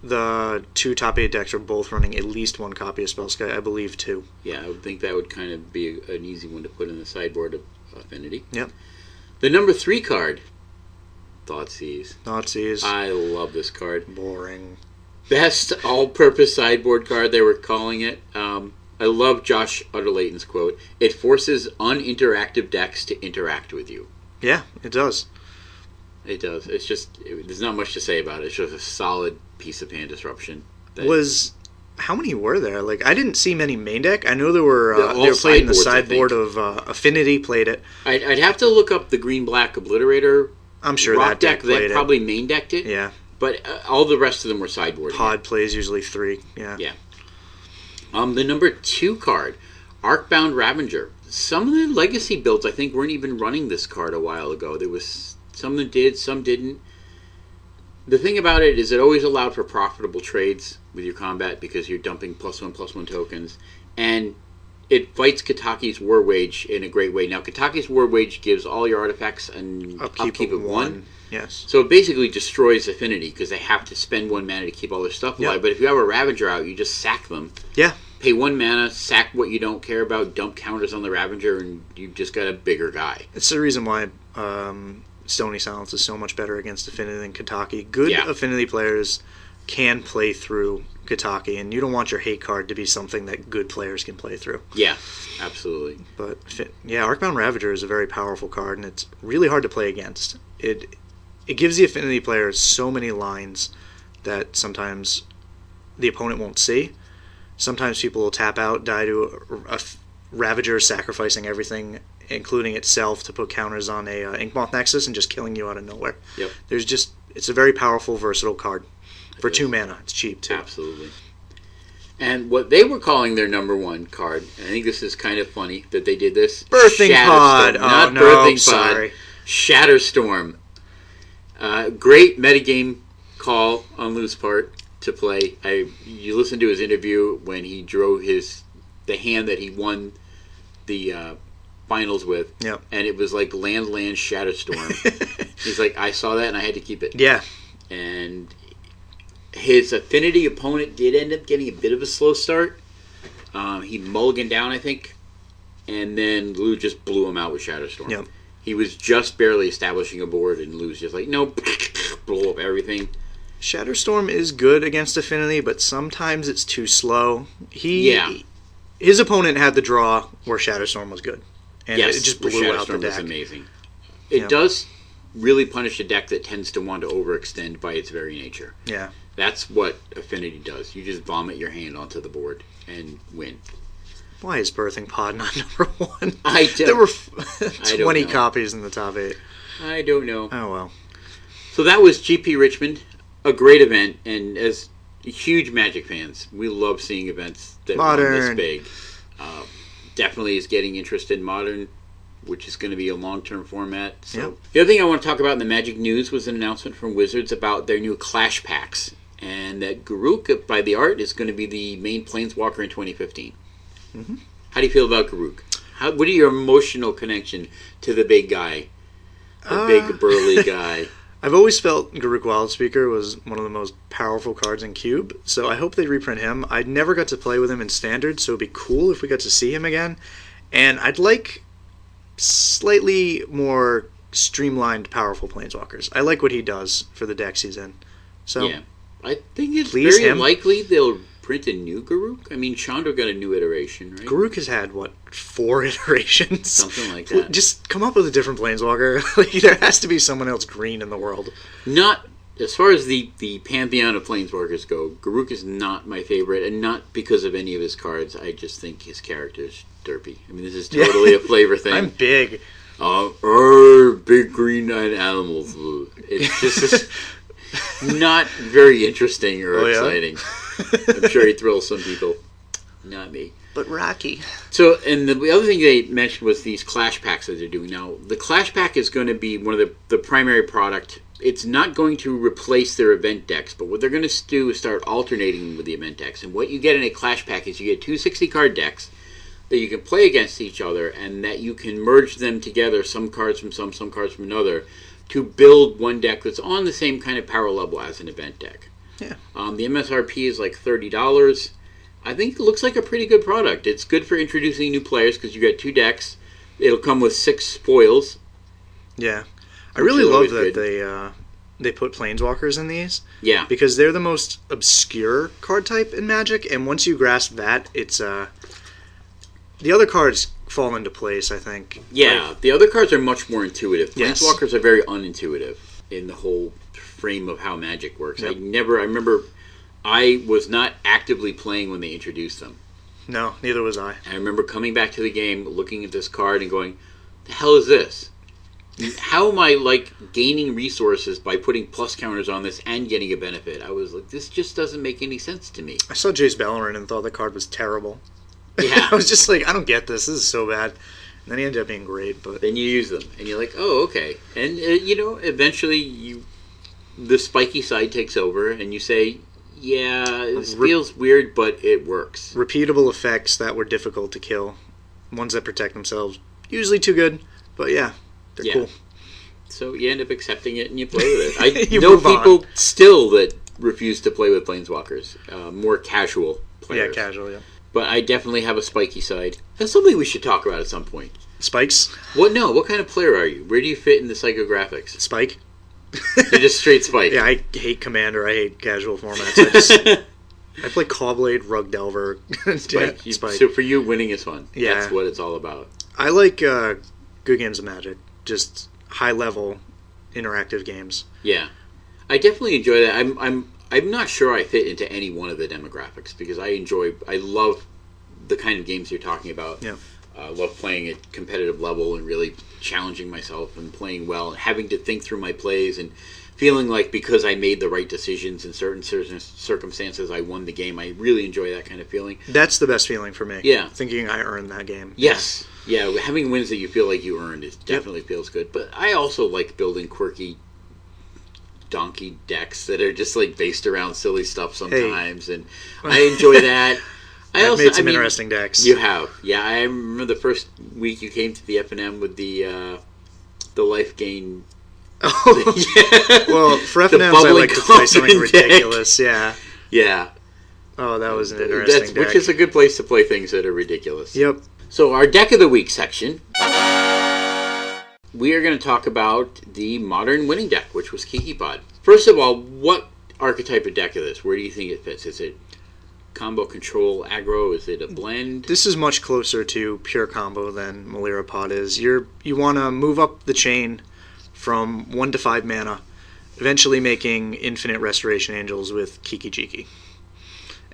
the 2 top 8 decks are both running at least 1 copy of Spellskite. I believe 2. Yeah, I would think that would kind of be an easy one to put in the sideboard of Affinity. Yep. The number 3 card, Thoughtseize. Thoughtseizes. I love this card. Boring. Best all-purpose sideboard card, they were calling it. I love Josh Utterlayton's quote. It forces uninteractive decks to interact with you. Yeah, it does. It does. It's just, there's not much to say about it. It's just a solid piece of hand disruption. How many were there? Like, I didn't see many main deck. I know they were played in the sideboard of Affinity, played it. I'd have to look up the green-black Obliterator. I'm sure Rock that deck played that probably main decked it. Yeah. But all the rest of them were sideboard. Pod plays usually 3. Yeah. Yeah. The number 2 card, Arcbound Ravager. Some of the legacy builds, I think, weren't even running this card a while ago. There was some that did, some didn't. The thing about it is it always allowed for profitable trades with your combat because you're dumping +1/+1 tokens. And it fights Kataki's War Wage in a great way. Now, Kataki's War Wage gives all your artifacts an upkeep of 1. Yes. So it basically destroys Affinity because they have to spend 1 mana to keep all their stuff alive. Yep. But if you have a Ravager out, you just sack them. Yeah. Pay 1 mana, sack what you don't care about, dump counters on the Ravager, and you've just got a bigger guy. It's the reason why Stony Silence is so much better against Affinity than Kataki. Good Affinity players can play through Kataki, and you don't want your hate card to be something that good players can play through. Yeah, absolutely. But yeah, Arcbound Ravager is a very powerful card, and it's really hard to play against. It gives the Affinity players so many lines that sometimes the opponent won't see. Sometimes people will tap out, die to a Ravager, sacrificing everything, including itself, to put counters on a Inkmoth Nexus and just killing you out of nowhere. Yep. It's a very powerful, versatile card. For 2 mana, it's cheap too. Absolutely. And what they were calling their number 1 card, I think this is kind of funny that they did this. Birthing Pod. Not no, Birthing sorry. Pod. Shatterstorm. Great metagame call on Lou's part to play. You listened to his interview when he drew the hand that he won the finals with. Yep. And it was like land Shatterstorm. He's like, I saw that and I had to keep it. Yeah. And his Affinity opponent did end up getting a bit of a slow start. He mulliganed down, I think, and then Lou just blew him out with Shatterstorm. Yep. He was just barely establishing a board, and Lou's just like, nope, blow up everything. Shatterstorm is good against Affinity, but sometimes it's too slow. His opponent had the draw where Shatterstorm was good, and it just blew out the deck. Was amazing. It does really punish a deck that tends to want to overextend by its very nature. Yeah. That's what Affinity does. You just vomit your hand onto the board and win. Why is Birthing Pod not number 1? There were 20 copies in the top 8. I don't know. Oh, well. So that was GP Richmond. A great event, and as huge Magic fans, we love seeing events that run this big. Definitely is getting interest in Modern, which is going to be a long-term format. So The other thing I want to talk about in the Magic news was an announcement from Wizards about their new Clash Packs, and that Garruk, by the art, is going to be the main Planeswalker in 2015. Mm-hmm. How do you feel about Garruk? What are your emotional connection to the big guy? The big burly guy. I've always felt Garruk Wildspeaker was one of the most powerful cards in Cube, so I hope they reprint him. I never got to play with him in Standard, so it'd be cool if we got to see him again. And I'd like slightly more streamlined, powerful Planeswalkers. I like what he does for the decks he's in. So yeah, I think it's very likely they'll print a new Garruk. I mean, Chandra got a new iteration, right? Garruk has had, 4 iterations? Something like that. Just come up with a different Planeswalker. There has to be someone else green in the world. Not, as far as the pantheon of Planeswalkers go, Garruk is not my favorite, and not because of any of his cards. I just think his character's derpy. I mean, this is totally a flavor thing. I'm big. Big green animals. It's just not very interesting or exciting. I'm sure he thrills some people. Not me. But Rocky. So, and the other thing they mentioned was these Clash Packs that they're doing now. The Clash Pack is going to be one of the primary product. It's not going to replace their event decks, but what they're going to do is start alternating with the event decks. And what you get in a Clash Pack is you get 2 60-card decks that you can play against each other, and that you can merge them together, some cards from some cards from another, to build one deck that's on the same kind of power level as an event deck. Yeah. The MSRP is like $30. I think it looks like a pretty good product. It's good for introducing new players because you got 2 decks. It'll come with 6 foils. Yeah. I really love that they put Planeswalkers in these. Yeah. Because they're the most obscure card type in Magic, and once you grasp that, it's the other cards fall into place, I think. Yeah, the other cards are much more intuitive. Yes. Planeswalkers are very unintuitive in the whole frame of how Magic works. Yep. I remember I was not actively playing when they introduced them. No, neither was I. I remember coming back to the game, looking at this card and going, the hell is this? How am I, like, gaining resources by putting plus counters on this and getting a benefit? I was like, this just doesn't make any sense to me. I saw Jace Bellerin and thought the card was terrible. Yeah. I was just like, I don't get this. This is so bad. And then he ended up being great. But then you use them, and you're like, oh, okay. And, eventually the spiky side takes over, and you say, yeah, this feels weird, but it works. Repeatable effects that were difficult to kill. Ones that protect themselves. Usually too good, but yeah, they're cool. So you end up accepting it, and you play with it. You know move people on. still that refuse to play with Planeswalkers. More casual players. Yeah, casual, yeah. But I definitely have a spiky side. That's something we should talk about at some point. Spikes? What kind of player are you? Where do you fit in the psychographics? Spike? You're just straight spike. Yeah, I hate Commander. I hate casual formats. I play Cawblade, Rug Delver. Spike. Spike. So for you, winning is fun. Yeah. That's what it's all about. I like good games of Magic. Just high-level, interactive games. Yeah. I definitely enjoy that. I'm not sure I fit into any one of the demographics because I love the kind of games you're talking about. Yeah. I love playing at competitive level and really challenging myself and playing well and having to think through my plays and feeling like because I made the right decisions in certain circumstances, I won the game. I really enjoy that kind of feeling. That's the best feeling for me. Yeah. Thinking I earned that game. Yes. Yeah, having wins that you feel like you earned, it definitely feels good. But I also like building quirky donkey decks that are just like based around silly stuff sometimes, and I enjoy that. I've made some interesting decks. You have, yeah. I remember the first week you came to the F&M with the life gain. Oh, yeah. Well, for F&Ms I like to play something ridiculous. Yeah. Yeah. Oh, that was an interesting deck. Which is a good place to play things that are ridiculous. Yep. So our Deck of the Week section, we are going to talk about the modern winning deck, which was KikiPod. First of all, what archetype of deck is this? Where do you think it fits? Is it combo control aggro? Is it a blend? This is much closer to pure combo than MeliraPod is. You want to move up the chain from 1 to 5 mana, eventually making infinite Restoration Angels with Kiki-Jiki.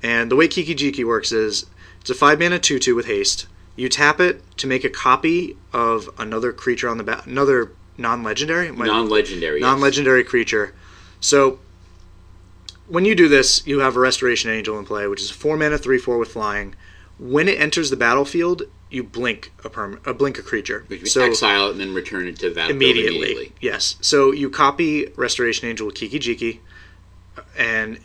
And the way Kiki-Jiki works is it's a 5 mana 2/2 with haste. You tap it to make a copy of another creature on the back, another non-legendary? Non-legendary, yes. Non-legendary creature. So when you do this, you have a Restoration Angel in play, which is a 4 mana 3/4 with flying. When it enters the battlefield, you blink a creature. So exile it and then return it to the battlefield immediately. Yes. So you copy Restoration Angel with Kiki-Jiki, and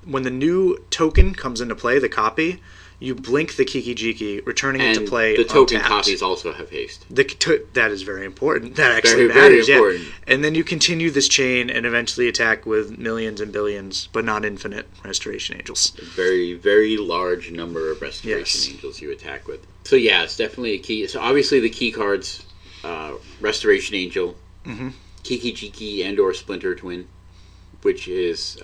when the new token comes into play, the copy, you blink the Kiki-Jiki, returning it to play. The token untapped. copies also have haste. That is very important. That actually very, matters. very important. Yeah. And then you continue this chain and eventually attack with millions and billions, but not infinite Restoration Angels. A very, very large number of Restoration Angels you attack with. So yeah, it's definitely a key. So obviously the key cards, Restoration Angel, Kiki-Jiki and or Splinter Twin, which is...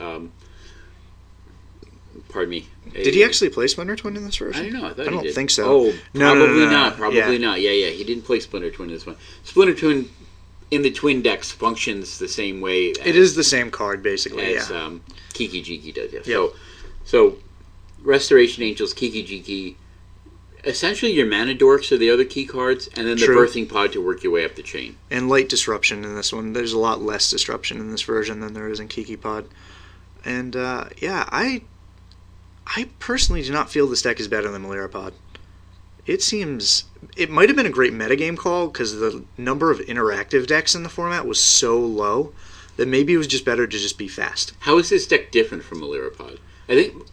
pardon me. Did he actually play Splinter Twin in this version? I don't know. I don't did. think so. Oh, probably not. Probably not. Yeah. He didn't play Splinter Twin in this one. Splinter Twin in the Twin decks functions the same way. It is the same card, basically, as Kiki-Jiki does. Yeah. Yep. So Restoration Angels, Kiki-Jiki, essentially your mana dorks are the other key cards, and then the birthing pod to work your way up the chain. And light disruption in this one. There's a lot less disruption in this version than there is in KikiPod. And I personally do not feel this deck is better than MeliraPod. It might have been a great metagame call because the number of interactive decks in the format was so low that maybe it was just better to just be fast. How is this deck different from MeliraPod?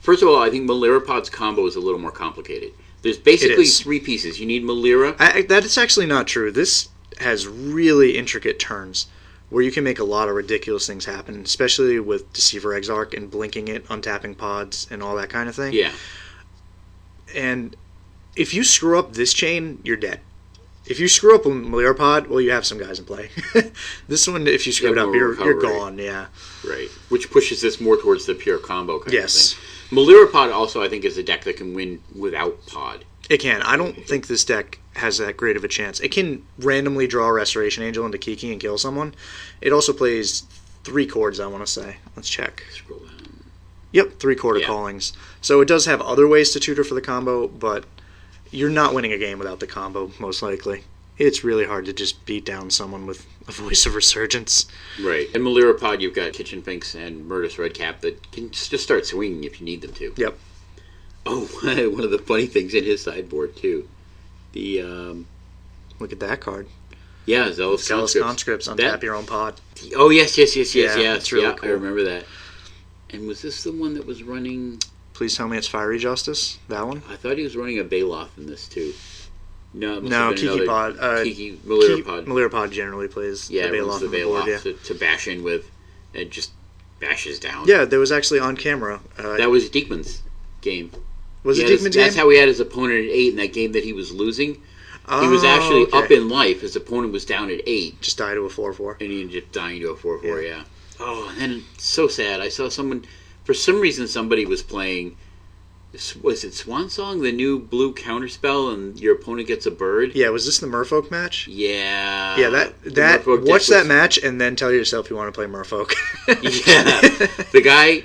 First of all, I think MeliraPod's combo is a little more complicated. There's basically 3 pieces. You need Melira. That is actually not true. This has really intricate turns. where you can make a lot of ridiculous things happen, especially with Deceiver Exarch and blinking it, untapping pods, and all that kind of thing. Yeah. And if you screw up this chain, you're dead. If you screw up a Malira pod, well, you have some guys in play. This one, if you screw it up, you're gone, yeah. Right. Which pushes this more towards the pure combo kind of thing. Yes. Pod also, I think, is a deck that can win without pod. It can. I don't think this deck has that great of a chance. It can randomly draw a Restoration Angel into Kiki and kill someone. It also plays 3 chords, I want to say. Let's check. Scroll down. Yep, 3 quarter callings. So it does have other ways to tutor for the combo, but you're not winning a game without the combo, most likely. It's really hard to just beat down someone with a Voice of Resurgence. Right. And Malira Pod, you've got Kitchen Finks and Murderous Redcap that can just start swinging if you need them to. Yep. Oh, one of the funny things in his sideboard, too. The, Look at that card. Yeah, Zealous Conscripts. Untap your own pod. Oh, yes. It's really cool. I remember that. And was this the one that was running... Please tell me it's Fiery Justice? That one? I thought he was running a Baloth in this, too. No, Kiki Pod. Malira Pod. Malira Pod generally plays the Baloth, the Baloth to bash in with. It just bashes down. Yeah, there was actually on camera. That was Diekman's game. Was it Diekman's game? That's how he had his opponent at 8 in that game that he was losing. He was actually up in life. His opponent was down at 8. Just died to a 4/4. And he ended up dying to a 4/4, yeah. Oh, and then so sad. I saw someone, for some reason somebody was playing, was it Swan Song, the new blue counterspell, and your opponent gets a bird? Yeah, was this the Merfolk match? Yeah. Yeah, that watch that match and then tell yourself you want to play Merfolk. Yeah. The guy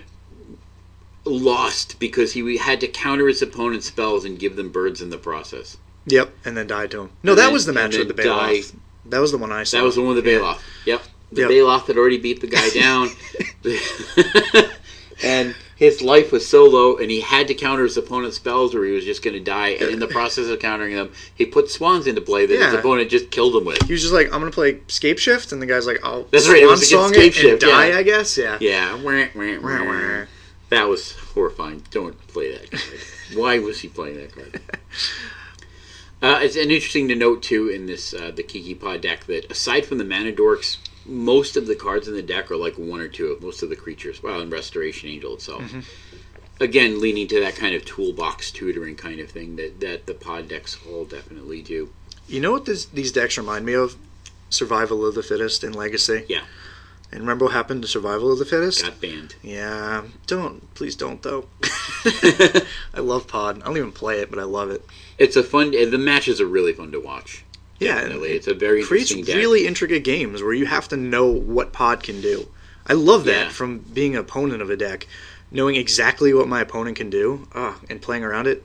lost because he had to counter his opponent's spells and give them birds in the process. Yep, and then died to him. No, that was the match with the Baloth. That was the one I saw. That was the one with the Baloth. Yep. The Baloth had already beat the guy down. And his life was so low, and he had to counter his opponent's spells or he was just going to die. And in the process of countering them, he put swans into play that his opponent just killed him with. He was just like, I'm going to play Scape Shift, and the guy's like, I'll Swan Song it and die, I guess? Yeah. Yeah. That was horrifying. Don't play that card. Why was he playing that card? It's interesting to note, too, in this the Kiki Pod deck that aside from the Mana Dorks, most of the cards in the deck are like 1 or 2 of most of the creatures. Well, and Restoration Angel itself. Mm-hmm. Again, leaning to that kind of toolbox tutoring kind of thing that the pod decks all definitely do. You know what these decks remind me of? Survival of the Fittest in Legacy. Yeah. And remember what happened to Survival of the Fittest? Got banned. Yeah. Please don't, though. I love pod. I don't even play it, but I love it. It's the matches are really fun to watch. Yeah. Definitely. It's a very interesting deck. Creates really intricate games where you have to know what pod can do. I love that from being an opponent of a deck. Knowing exactly what my opponent can do and playing around it.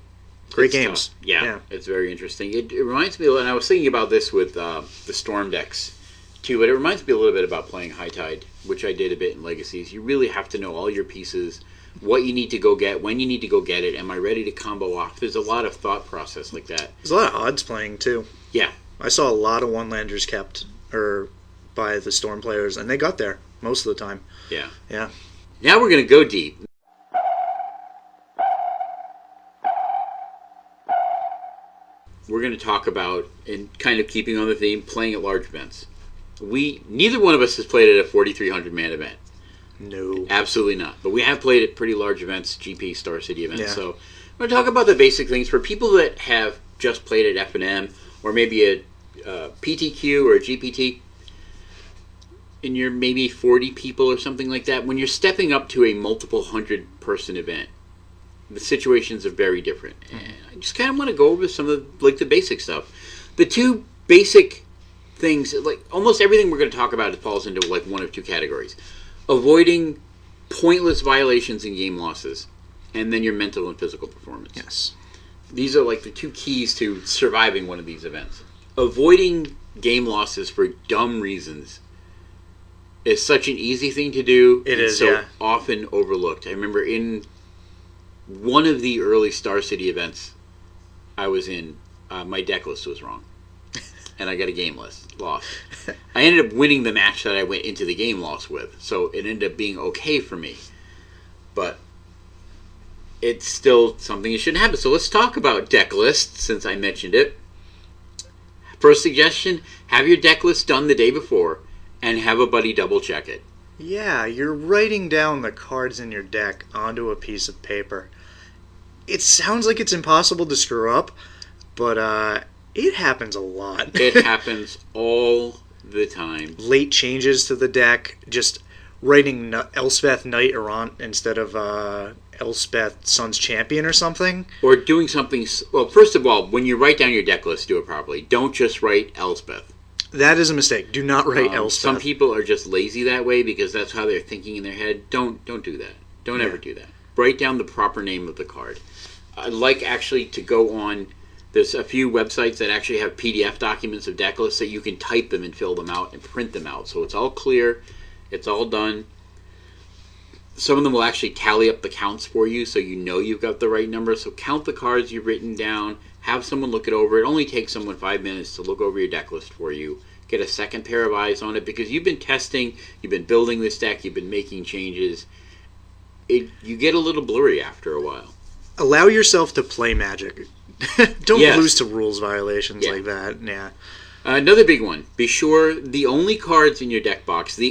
Great games. Yeah, it's very interesting. It reminds me, and I was thinking about this with the Storm decks too, but it reminds me a little bit about playing High Tide, which I did a bit in Legacies. You really have to know all your pieces, what you need to go get, when you need to go get it. Am I ready to combo off? There's a lot of thought process like that. There's a lot of odds playing too. Yeah. I saw a lot of one-landers kept by the Storm players, and they got there most of the time. Yeah. Yeah. Now we're going to go deep. We're going to talk about, and kind of keeping on the theme, playing at large events. Neither one of us has played at a 4,300 man event. No. Absolutely not. But we have played at pretty large events, GP, Star City events. Yeah. So we're going to talk about the basic things for people that have just played at F&M or maybe a PTQ or a GPT, and you're maybe 40 people or something like that. When you're stepping up to a multiple 100-person event, the situations are very different. And I just kind of want to go over some of the basic stuff. The two basic things, like almost everything we're going to talk about, falls into like one of two categories: avoiding pointless violations and game losses, and then your mental and physical performance. Yes. These are like the two keys to surviving one of these events. Avoiding game losses for dumb reasons is such an easy thing to do. It is, so often overlooked. I remember in one of the early Star City events I was in, my deck list was wrong. And I got a game loss. I ended up winning the match that I went into the game loss with. So it ended up being okay for me. But it's still something that shouldn't happen. So let's talk about deck lists, since I mentioned it. First suggestion, have your deck list done the day before And have a buddy double check it. Yeah, you're writing down the cards in your deck onto a piece of paper. It sounds like it's impossible to screw up, but it happens a lot. It happens all the time. Late changes to the deck, just writing Elspeth Knight Errant instead of Elspeth Sun's Champion or something. Or doing something... Well, first of all, when you write down your deck list, do it properly. Don't just write Elspeth. That is a mistake. Do not write Elspeth. Some people are just lazy that way because that's how they're thinking in their head. Don't do that. Don't ever do that. Write down the proper name of the card. I'd like actually to go on... There's a few websites that actually have PDF documents of deck lists that you can type them and fill them out and print them out. So it's all clear. It's all done. Some of them will actually tally up the counts for you so you know you've got the right number. So count the cards you've written down. Have someone look it over. It only takes someone 5 minutes to look over your deck list for you. Get a second pair of eyes on it because you've been testing, you've been building this deck, you've been making changes. You get a little blurry after a while. Allow yourself to play Magic. Don't lose to rules violations like that. Yeah. Another big one. Be sure the only cards in your deck box, are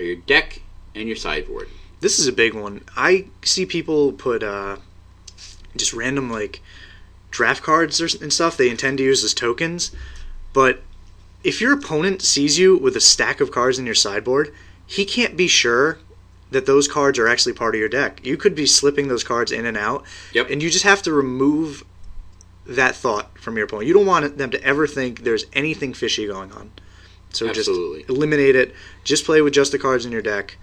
your deck and your sideboard. This is a big one. I see people put just random like draft cards and stuff they intend to use as tokens, but if your opponent sees you with a stack of cards in your sideboard, he can't be sure that those cards are actually part of your deck. You could be slipping those cards in and out, and you just have to remove that thought from your opponent. You don't want them to ever think there's anything fishy going on. So Absolutely. Just eliminate it. Just play with just the cards in your deck.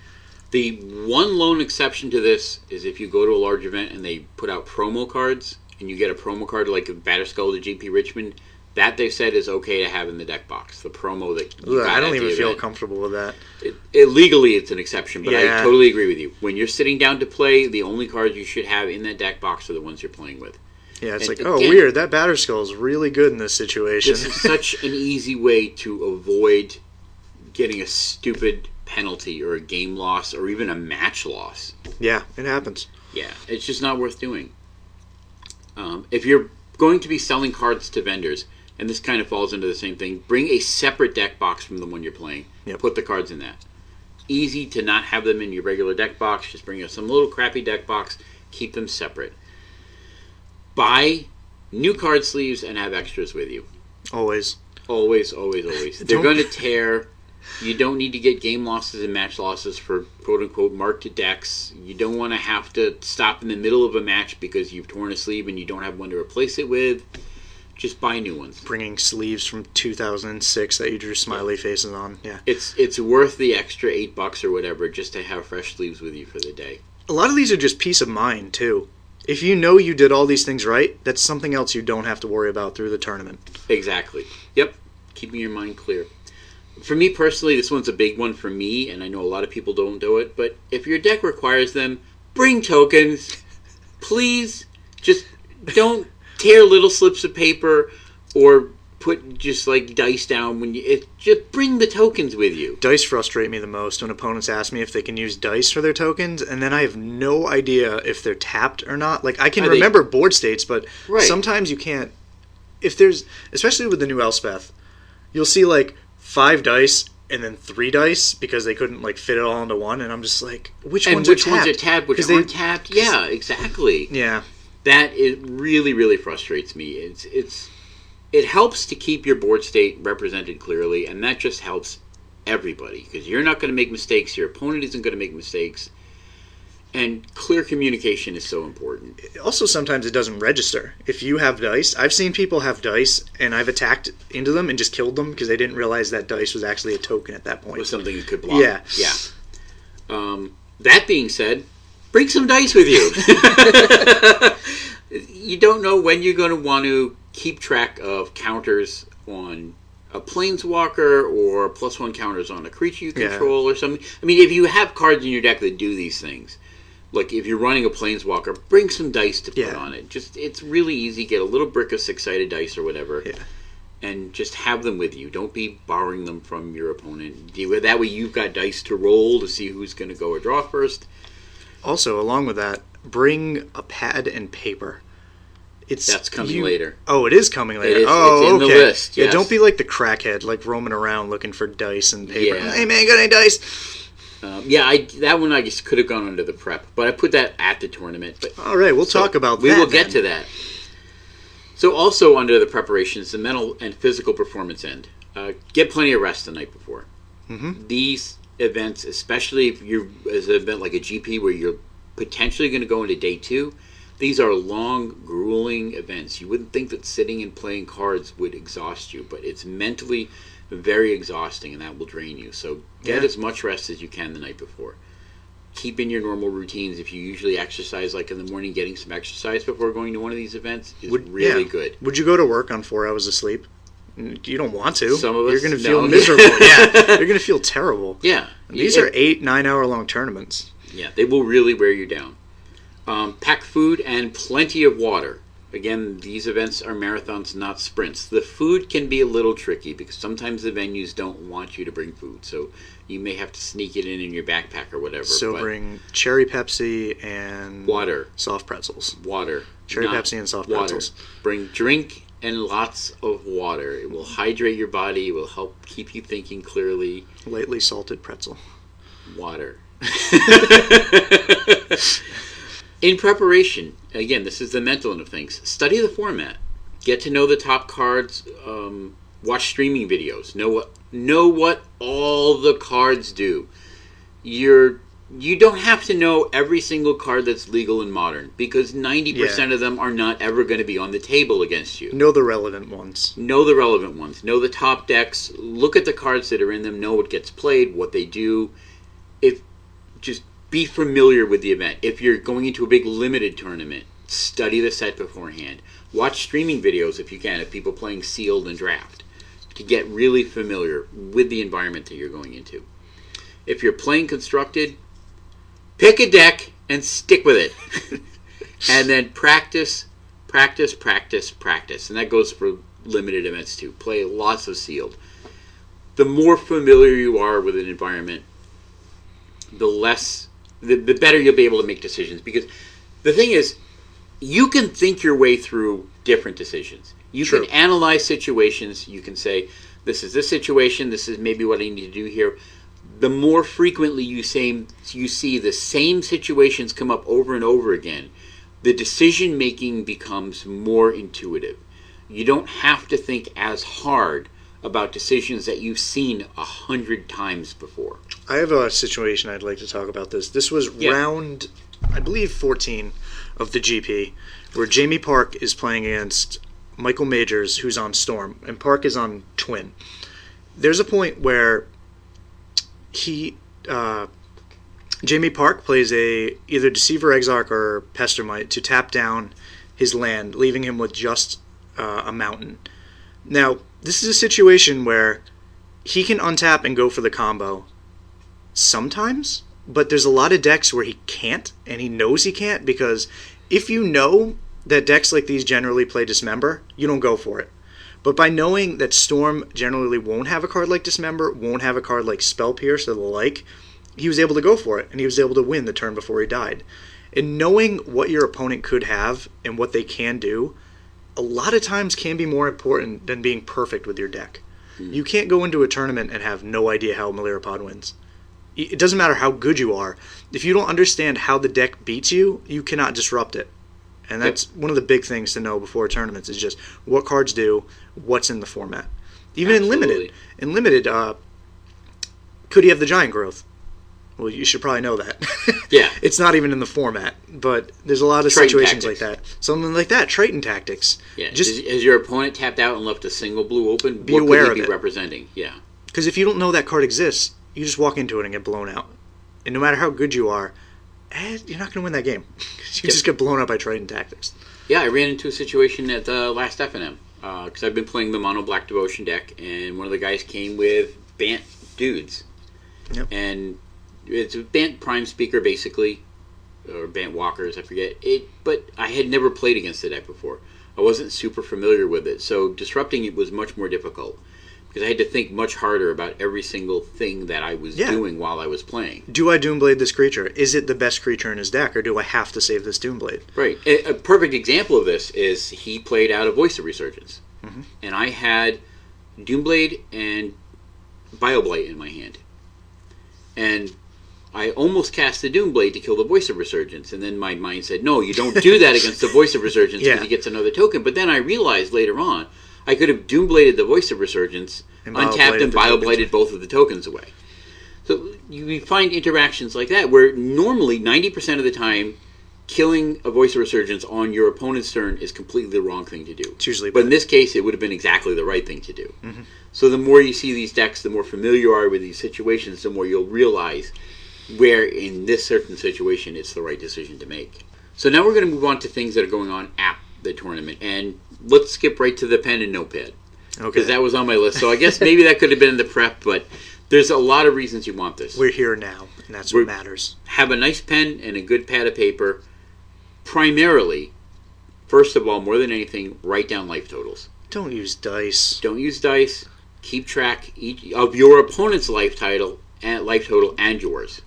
The one lone exception to this is if you go to a large event and they put out promo cards, and you get a promo card like a Batterskull to GP Richmond, that they said is okay to have in the deck box. The promo that you got I don't even feel event. Comfortable with that. Legally, it's an exception, but I totally agree with you. When you're sitting down to play, the only cards you should have in that deck box are the ones you're playing with. Yeah, it's weird. That Batterskull is really good in this situation. This is such an easy way to avoid getting a stupid penalty or a game loss or even a match loss. Yeah, it happens. Yeah, it's just not worth doing. If you're going to be selling cards to vendors, and this kind of falls into the same thing, bring a separate deck box from the one you're playing. Put the cards in that. Easy to not have them in your regular deck box. Just bring some little crappy deck box. Keep them separate. Buy new card sleeves and have extras with you. Always. Always, always, always. They're going to tear. You don't need to get game losses and match losses for quote-unquote marked decks. You don't want to have to stop in the middle of a match because you've torn a sleeve and you don't have one to replace it with. Just buy new ones. Bringing sleeves from 2006 that you drew smiley faces on. Yeah. It's worth the extra $8 or whatever just to have fresh sleeves with you for the day. A lot of these are just peace of mind, too. If you know you did all these things right, that's something else you don't have to worry about through the tournament. Exactly. Yep. Keeping your mind clear. For me personally, this one's a big one for me, and I know a lot of people don't do it, but if your deck requires them, bring tokens. Please, just don't tear little slips of paper or put just like dice down when just bring the tokens with you. Dice frustrate me the most when opponents ask me if they can use dice for their tokens, and then I have no idea if they're tapped or not. Like, I can remember board states, but sometimes you can't. If there's, especially with the new Elspeth, you'll see like 5 dice and then 3 dice because they couldn't like fit it all into one, and I'm just like, which ones are tapped? Which aren't tapped? Yeah, exactly. Yeah. That really, really frustrates me. It helps to keep your board state represented clearly, and that just helps everybody because you're not going to make mistakes. Your opponent isn't going to make mistakes, and clear communication is so important. Also, sometimes it doesn't register. If you have dice, I've seen people have dice, and I've attacked into them and just killed them because they didn't realize that dice was actually a token at that point. It was something you could block. Yeah. That being said, bring some dice with you. You don't know when you're going to want to keep track of counters on a planeswalker or +1 counters on a creature you control or something. I mean, if you have cards in your deck that do these things, like if you're running a planeswalker, bring some dice to put on it. It's really easy. Get a little brick of 6-sided dice or whatever, and just have them with you. Don't be borrowing them from your opponent. That way you've got dice to roll to see who's going to go or draw first. Also, along with that, bring a pad and paper. That's coming later. Oh, it is coming later. It's okay. in the list. Yes. Yeah, don't be like the crackhead, like roaming around looking for dice and paper. Yeah. Hey man, got any dice? That one I guess could have gone under the prep, but I put that at the tournament. But all right, we'll talk about that. We will get to that. So also under the preparations, the mental and physical performance end. Get plenty of rest the night before. Mm-hmm. These events, especially if you're as an event like a GP where you're potentially going to go into day 2, these are long, grueling events. You wouldn't think that sitting and playing cards would exhaust you, but it's mentally very exhausting, and that will drain you. So get as much rest as you can the night before. Keep in your normal routines. If you usually exercise, like in the morning, getting some exercise before going to one of these events is really good. Would you go to work on 4 hours of sleep? You don't want to. Some of us, you're going to feel miserable. Yeah, you're going to feel terrible. Yeah. These are 8-9 hour long tournaments. Yeah, they will really wear you down. Pack food and plenty of water. Again, these events are marathons, not sprints. The food can be a little tricky because sometimes the venues don't want you to bring food. So you may have to sneak it in your backpack or whatever. So bring cherry Pepsi and water. Soft pretzels. Water. Cherry Pepsi and soft pretzels. Bring drink and lots of water. It will hydrate your body. It will help keep you thinking clearly. Lightly salted pretzel. Water. In preparation, again, this is the mental end of things. Study the format. Get to know the top cards. Watch streaming videos. Know what all the cards do. You don't have to know every single card that's legal in Modern because 90% of them are not ever going to be on the table against you. Know the relevant ones. Know the top decks. Look at the cards that are in them. Know what gets played, what they do. Just be familiar with the event. If you're going into a big limited tournament, study the set beforehand. Watch streaming videos if you can of people playing sealed and draft to get really familiar with the environment that you're going into. If you're playing constructed, pick a deck and stick with it. And then practice. And that goes for limited events too. Play lots of sealed. The more familiar you are with an environment, the better you'll be able to make decisions. Because the thing is, you can think your way through different decisions. You can analyze situations. You can say, this is this situation. This is maybe what I need to do here. The more frequently you see the same situations come up over and over again, the decision making becomes more intuitive. You don't have to think as hard about decisions that you've seen 100 times before. I have a situation I'd like to talk about this. This was round, I believe, 14 of the GP, where Jamie Park is playing against Michael Majors, who's on Storm, and Park is on Twin. There's a point where Jamie Park plays either Deceiver Exarch or Pestermite to tap down his land, leaving him with just a mountain. Now, this is a situation where he can untap and go for the combo sometimes, but there's a lot of decks where he can't, and he knows he can't, because if you know that decks like these generally play Dismember, you don't go for it. But by knowing that Storm generally won't have a card like Dismember, won't have a card like Spell Pierce or the like, he was able to go for it, and he was able to win the turn before he died. And knowing what your opponent could have and what they can do, a lot of times can be more important than being perfect with your deck. You can't go into a tournament and have no idea how Melirapod wins. It doesn't matter how good you are. If you don't understand how the deck beats you, you cannot disrupt it. And that's one of the big things to know before tournaments is just what cards do, what's in the format. Even in limited, could he have the Giant Growth? Well, you should probably know that. Yeah. It's not even in the format, but there's a lot of situations like that. Something like that, Triton Tactics. Yeah. As your opponent tapped out and left a single blue open, be aware could he of be it. Representing? Yeah. Because if you don't know that card exists, you just walk into it and get blown out. And no matter how good you are, you're not going to win that game. You just get blown out by Triton Tactics. Yeah, I ran into a situation at the last FNM. Because I've been playing the Mono Black Devotion deck, and one of the guys came with Bant Dudes. Yep. And it's a Bant Prime Speaker, basically, or Bant Walkers, I forget. But I had never played against the deck before. I wasn't super familiar with it, so disrupting it was much more difficult. because I had to think much harder about every single thing that I was doing while I was playing. Do I Doomblade this creature? Is it the best creature in his deck, or do I have to save this Doomblade? Right. A perfect example of this is he played out a Voice of Resurgence. Mm-hmm. And I had Doomblade and Bioblight in my hand. And I almost cast the Doomblade to kill the Voice of Resurgence, and then my mind said, no, you don't do that against the Voice of Resurgence because he gets another token. But then I realized later on, I could have Doombladed the Voice of Resurgence, untapped and Bioblighted both of the tokens away. So you find interactions like that where normally 90% of the time, killing a Voice of Resurgence on your opponent's turn is completely the wrong thing to do. It's usually but in this case, it would have been exactly the right thing to do. Mm-hmm. So the more you see these decks, the more familiar you are with these situations, the more you'll realize where in this certain situation it's the right decision to make. So now we're going to move on to things that are going on at the tournament. And let's skip right to the pen and notepad. Because that was on my list. So I guess maybe that could have been in the prep, but there's a lot of reasons you want this. We're here now, and that's what matters. Have a nice pen and a good pad of paper. Primarily, first of all, more than anything, write down life totals. Don't use dice. Don't use dice. Keep track of your opponent's life total and yours.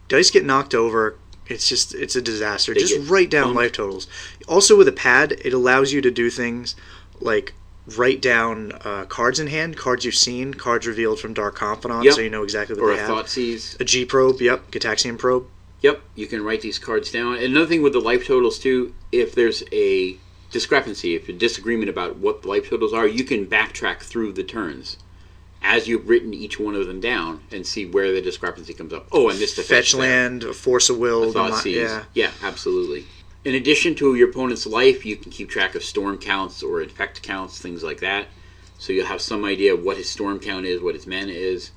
Dice get knocked over. It's a disaster. Just write down life totals. Also, with a pad, it allows you to do things like write down cards in hand, cards you've seen, cards revealed from Dark Confidant, so you know exactly what they have. Or a Thoughtseize. A G-Probe, Gataxian Probe. Yep, you can write these cards down. And another thing with the life totals, too, if there's a discrepancy, if a disagreement about what the life totals are, you can backtrack through the turns as you've written each one of them down and see where the discrepancy comes up. Oh, I missed a fetch land, a Force of Will. A Thoughtseize. Yeah, absolutely. In addition to your opponent's life, you can keep track of storm counts or infect counts, things like that. So you'll have some idea of what his storm count is, what his mana is.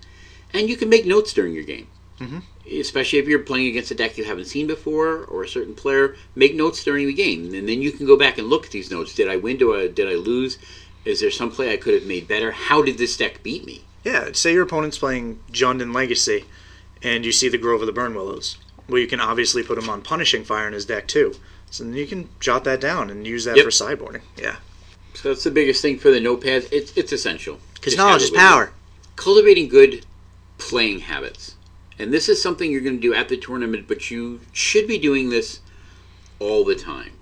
And you can make notes during your game. Mm-hmm. Especially if you're playing against a deck you haven't seen before or a certain player, make notes during the game. And then you can go back and look at these notes. Did I win? Did I lose? Is there some play I could have made better? How did this deck beat me? Yeah, say your opponent's playing Jund in Legacy, and you see the Grove of the Burnwillows. Well, you can obviously put him on Punishing Fire in his deck, too. So then you can jot that down and use that for sideboarding. Yeah. So that's the biggest thing for the notepads. It's essential. Because knowledge is power. Cultivating good playing habits. And this is something you're going to do at the tournament, but you should be doing this all the time.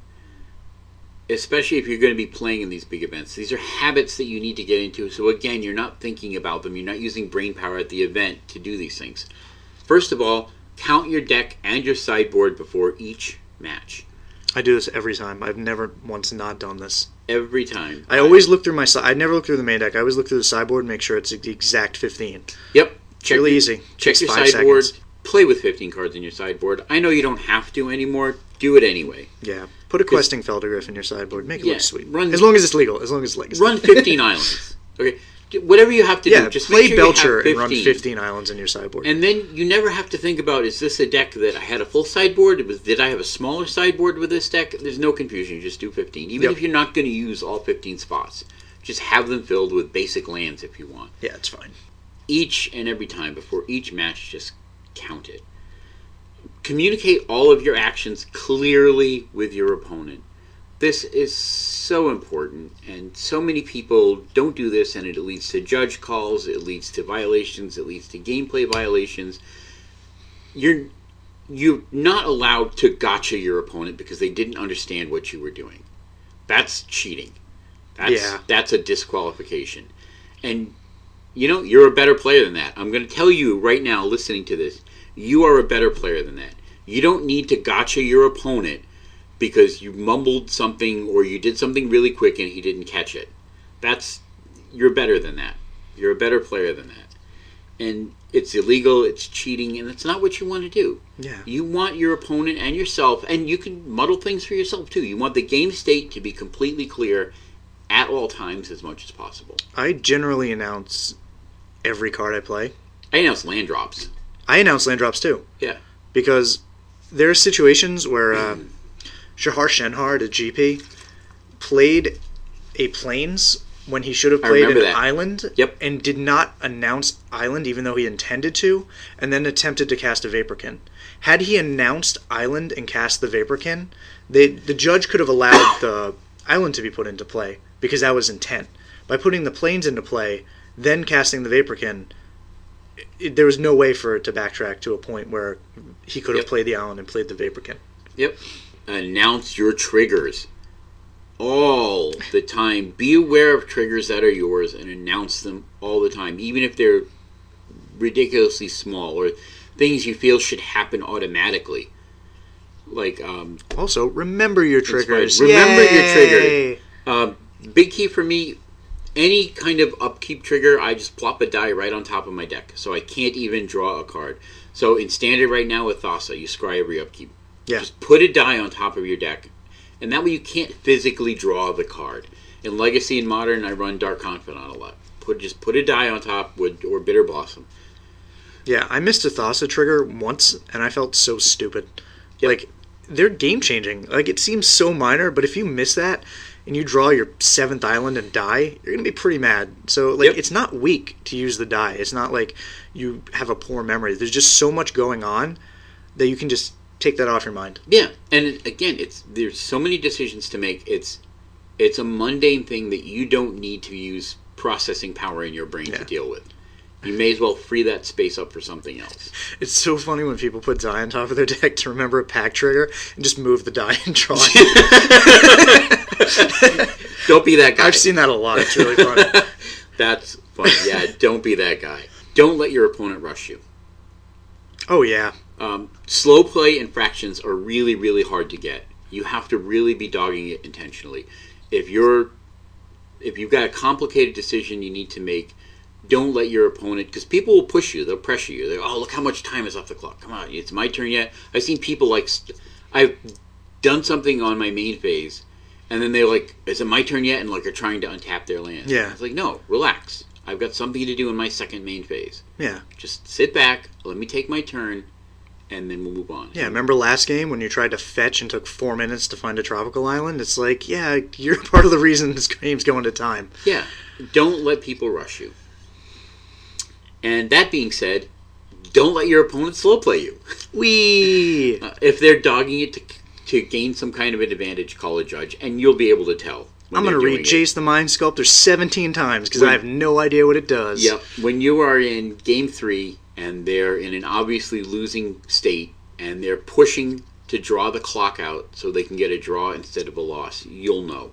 Especially if you're going to be playing in these big events. These are habits that you need to get into. So again, you're not thinking about them. You're not using brain power at the event to do these things. First of all, count your deck and your sideboard before each match. I do this every time. I've never once not done this. Every time. I always look through I never look through the main deck. I always look through the sideboard and make sure it's the exact 15. Yep. It's really easy. Check your sideboard. Play with 15 cards in your sideboard. I know you don't have to anymore. Do it anyway. Yeah. Put a Questing Feldergriff in your sideboard. Make it look sweet. As long as it's legal. As long as it's legacy. Run 15 islands. Okay. Whatever you have to do. Just play make sure Belcher you have 15. and run 15 islands in your sideboard. And then you never have to think about, is this a deck that I had a full sideboard? Did I have a smaller sideboard with this deck? There's no confusion. You just do 15. Even if you're not going to use all 15 spots. Just have them filled with basic lands if you want. Yeah, it's fine. Each and every time before each match, just count it. Communicate all of your actions clearly with your opponent. This is so important, and so many people don't do this, and it leads to judge calls, it leads to violations, it leads to gameplay violations. You're not allowed to gotcha your opponent because they didn't understand what you were doing. That's cheating. That's a disqualification. And, you're a better player than that. I'm going to tell you right now, listening to this, you are a better player than that. You don't need to gotcha your opponent because you mumbled something or you did something really quick and he didn't catch it. You're better than that. You're a better player than that. And it's illegal, it's cheating, and that's not what you want to do. Yeah. You want your opponent and yourself, and you can muddle things for yourself too. You want the game state to be completely clear at all times as much as possible. I generally announce every card I play. I announce land drops. I announce land drops too. Yeah. Because there are situations where Shahar Shenhar, the GP, played a Plains when he should have played an island and did not announce island even though he intended to, and then attempted to cast a Vaporkin. Had he announced island and cast the Vaporkin, the judge could have allowed the island to be put into play because that was intent. By putting the Plains into play, then casting the Vaporkin, there was no way for it to backtrack to a point where he could have played the island and played the Vaporkin. Yep. Announce your triggers all the time. Be aware of triggers that are yours and announce them all the time, even if they're ridiculously small or things you feel should happen automatically. Like also, remember your triggers. Remember your trigger. Big key for me, any kind of upkeep trigger, I just plop a die right on top of my deck, so I can't even draw a card. So in standard right now with Thassa, you scry every upkeep. Yeah. Just put a die on top of your deck, and that way you can't physically draw the card. In Legacy and Modern, I run Dark Confidant a lot. Just put a die on top or Bitter Blossom. Yeah, I missed a Thassa trigger once, and I felt so stupid. Yep. Like, they're game-changing. Like, it seems so minor, but if you miss that, and you draw your 7th island and die, you're going to be pretty mad. So, like, it's not weak to use the die. It's not like you have a poor memory. There's just so much going on that you can just take that off your mind. Yeah, and again, there's so many decisions to make. It's a mundane thing that you don't need to use processing power in your brain to deal with. You may as well free that space up for something else. It's so funny when people put die on top of their deck to remember a pack trigger and just move the die and draw it. Don't be that guy. I've seen that a lot. It's really funny. That's funny. Yeah, don't be that guy. Don't let your opponent rush you. Oh, yeah. Slow play and fractions are really, really hard to get. You have to really be dogging it intentionally. If you've got a complicated decision you need to make, don't let your opponent, because people will push you, they'll pressure you. They're, oh, look how much time is off the clock. Come on, it's my turn yet. I've seen people I've done something on my main phase, and then they're like, is it my turn yet? And like, are trying to untap their land. Yeah. It's like, no, relax. I've got something to do in my second main phase. Yeah. Just sit back, let me take my turn, and then we'll move on. Yeah, remember last game when you tried to fetch and took 4 minutes to find a tropical island? It's like, yeah, you're part of the reason this game's going to time. Yeah. Don't let people rush you. And that being said, don't let your opponent slow play you. If they're dogging it to gain some kind of an advantage, call a judge, and you'll be able to tell. I'm going to read Jace the Mind Sculptor 17 times because I have no idea what it does. Yep. When you are in Game 3 and they're in an obviously losing state and they're pushing to draw the clock out so they can get a draw instead of a loss, you'll know.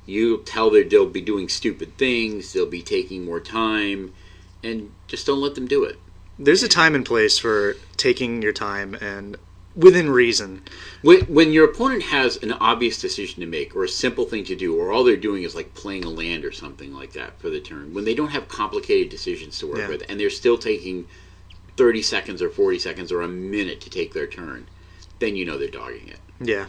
You'll tell they'll be doing stupid things, they'll be taking more time, and just don't let them do it. There's a time and place for taking your time and within reason. When your opponent has an obvious decision to make or a simple thing to do, or all they're doing is like playing a land or something like that for the turn, when they don't have complicated decisions to work with and they're still taking 30 seconds or 40 seconds or a minute to take their turn, then you know they're dogging it. Yeah.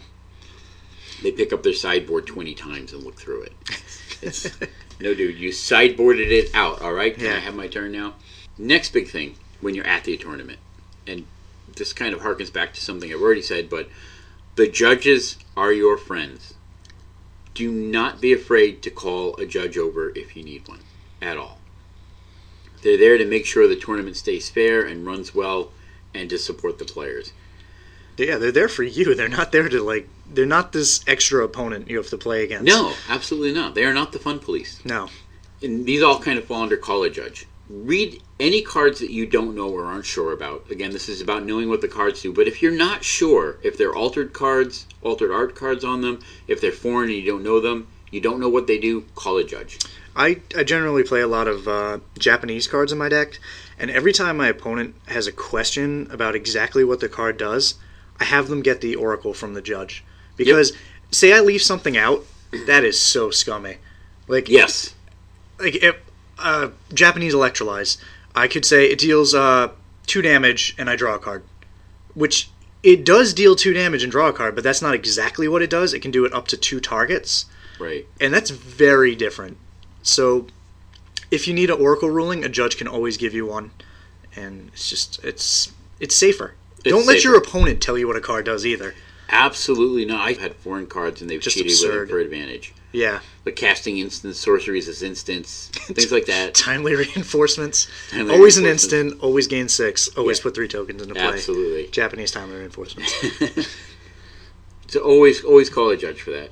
They pick up their sideboard 20 times and look through it. No, dude, you sideboarded it out, all right? Can I have my turn now? Next big thing when you're at the tournament, and this kind of harkens back to something I've already said, but the judges are your friends. Do not be afraid to call a judge over if you need one, at all. They're there to make sure the tournament stays fair and runs well and to support the players. Yeah, they're there for you. They're not there to, they're not this extra opponent you have to play against. No, absolutely not. They are not the fun police. No. And these all kind of fall under call a judge. Read any cards that you don't know or aren't sure about. Again, this is about knowing what the cards do. But if you're not sure, if they're altered cards, altered art cards on them, if they're foreign and you don't know them, you don't know what they do, call a judge. I generally play a lot of Japanese cards in my deck, and every time my opponent has a question about exactly what the card does, I have them get the oracle from the judge. Because, say I leave something out, that is so scummy. Yes. If Japanese Electrolyze, I could say it deals 2 damage and I draw a card. Which, it does deal 2 damage and draw a card, but that's not exactly what it does. It can do it up to 2 targets. Right. And that's very different. So, if you need an oracle ruling, a judge can always give you one. And it's just, it's safer. Don't let your opponent tell you what a card does either. Absolutely not. I've had foreign cards and they've just cheated absurd. with it for advantage. Yeah. Like casting instants, sorceries as instants, things like that. Timely reinforcements. Always an instant, always gain 6, always put 3 tokens into play. Absolutely. Japanese timely reinforcements. So always call a judge for that.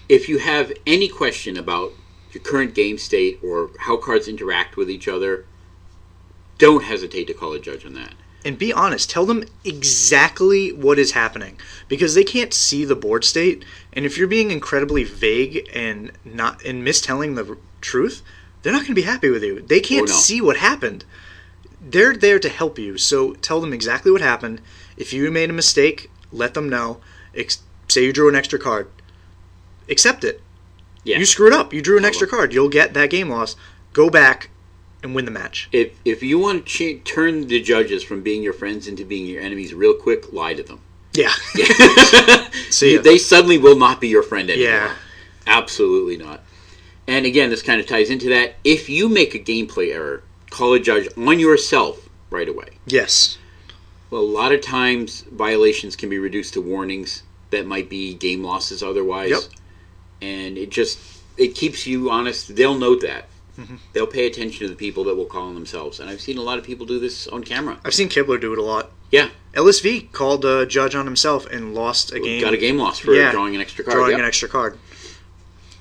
If you have any question about your current game state or how cards interact with each other, don't hesitate to call a judge on that. And be honest. Tell them exactly what is happening, because they can't see the board state. And if you're being incredibly vague and mistelling the truth, they're not going to be happy with you. They can't see what happened. They're there to help you. So tell them exactly what happened. If you made a mistake, let them know. Say you drew an extra card. Accept it. Yeah. You screwed up. You drew an extra card. You'll get that game loss. Go back and win the match. If you want to turn the judges from being your friends into being your enemies real quick, lie to them. Yeah. See, they suddenly will not be your friend anymore. Yeah. Absolutely not. And again, this kind of ties into that. If you make a gameplay error, call a judge on yourself right away. Yes. Well, a lot of times violations can be reduced to warnings that might be game losses otherwise. Yep. And it keeps you honest. They'll note that. Mm-hmm. They'll pay attention to the people that will call on themselves. And I've seen a lot of people do this on camera. I've seen Kibler do it a lot. Yeah. LSV called a judge on himself and lost a game. Got a game loss for drawing an extra card. Drawing an extra card.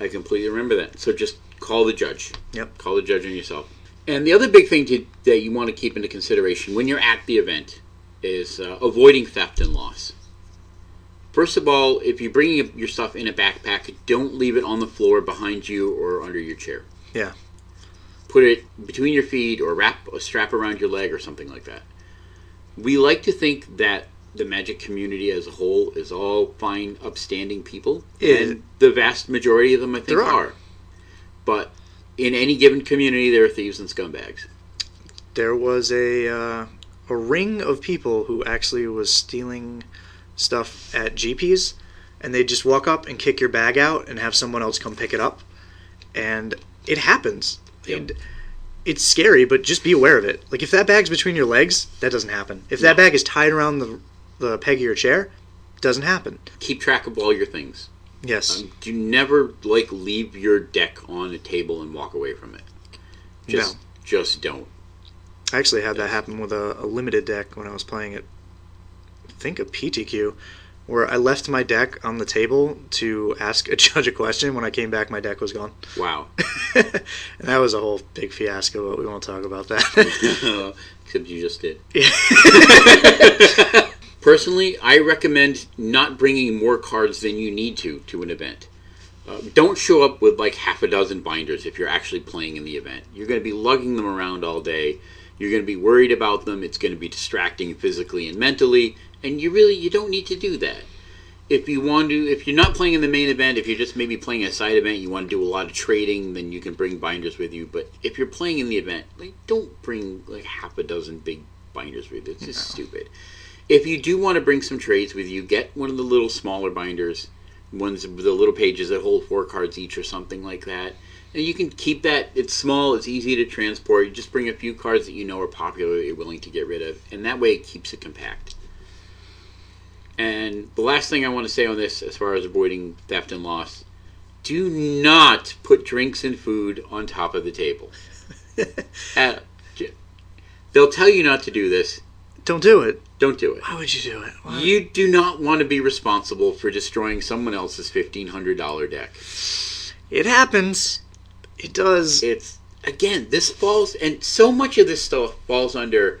I completely remember that. So just call the judge. Yep. Call the judge on yourself. And the other big thing that you want to keep into consideration when you're at the event is avoiding theft and loss. First of all, if you're bringing your stuff in a backpack, don't leave it on the floor behind you or under your chair. Yeah. Put it between your feet or wrap a strap around your leg or something like that. We like to think that the Magic community as a whole is all fine, upstanding people. And the vast majority of them, I think, are. But in any given community, there are thieves and scumbags. There was a ring of people who actually was stealing stuff at GPs, and they'd just walk up and kick your bag out and have someone else come pick it up. And it happens. Yep. And it's scary, but just be aware of it. Like, if that bag's between your legs, that doesn't happen. If that bag is tied around the peg of your chair, it doesn't happen. Keep track of all your things. Yes. Do never leave your deck on a table and walk away from it. Just don't. I actually had that happen with a limited deck when I was playing it. I think a PTQ, where I left my deck on the table to ask a judge a question. When I came back, my deck was gone. Wow. And that was a whole big fiasco, but we won't talk about that. Except you just did. Personally, I recommend not bringing more cards than you need to an event. Don't show up with like half a dozen binders if you're actually playing in the event. You're going to be lugging them around all day. You're going to be worried about them. It's going to be distracting physically and mentally. And you don't need to do that. If you're not playing in the main event, if you're just maybe playing a side event, you want to do a lot of trading, then you can bring binders with you. But if you're playing in the event, don't bring like half a dozen big binders with you. It's just stupid. If you do want to bring some trades with you, get one of the little smaller binders, ones with the little pages that hold 4 cards each or something like that. And you can keep that. It's small. It's easy to transport. You just bring a few cards that you know are popular that you're willing to get rid of. And that way it keeps it compact. And the last thing I want to say on this, as far as avoiding theft and loss, do not put drinks and food on top of the table. They'll tell you not to do this. Don't do it. Don't do it. Why would you do it? Why? You do not want to be responsible for destroying someone else's $1,500 deck. It happens. It does. This falls, and so much of this stuff falls under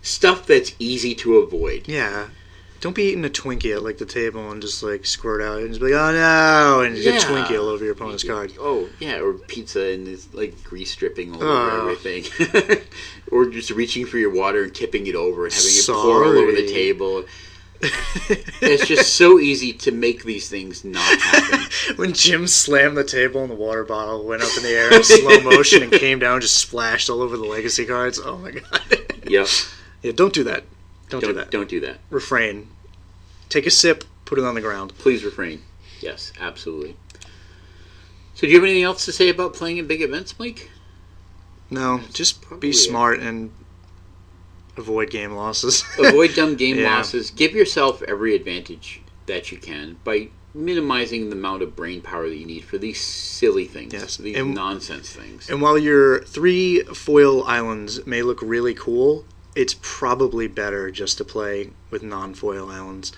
stuff that's easy to avoid. Yeah. Don't be eating a Twinkie at like the table and just like squirt out and just be like, oh no, and you get Twinkie all over your opponent's card. Oh yeah, or pizza and there's like grease dripping all over everything, or just reaching for your water and tipping it over and having it pour all over the table. It's just so easy to make these things not happen. When Jim slammed the table and the water bottle went up in the air in slow motion and came down and just splashed all over the legacy cards. Oh my god. Yep. Yeah, don't do that. Don't do that. Don't do that. Refrain. Take a sip, put it on the ground. Please refrain. Yes, absolutely. So do you have anything else to say about playing at big events, Mike? No, just be smart and avoid game losses. Avoid dumb game losses. Give yourself every advantage that you can by minimizing the amount of brain power that you need for these silly things, these nonsense things. And while your 3 foil islands may look really cool, it's probably better just to play with non-foil islands.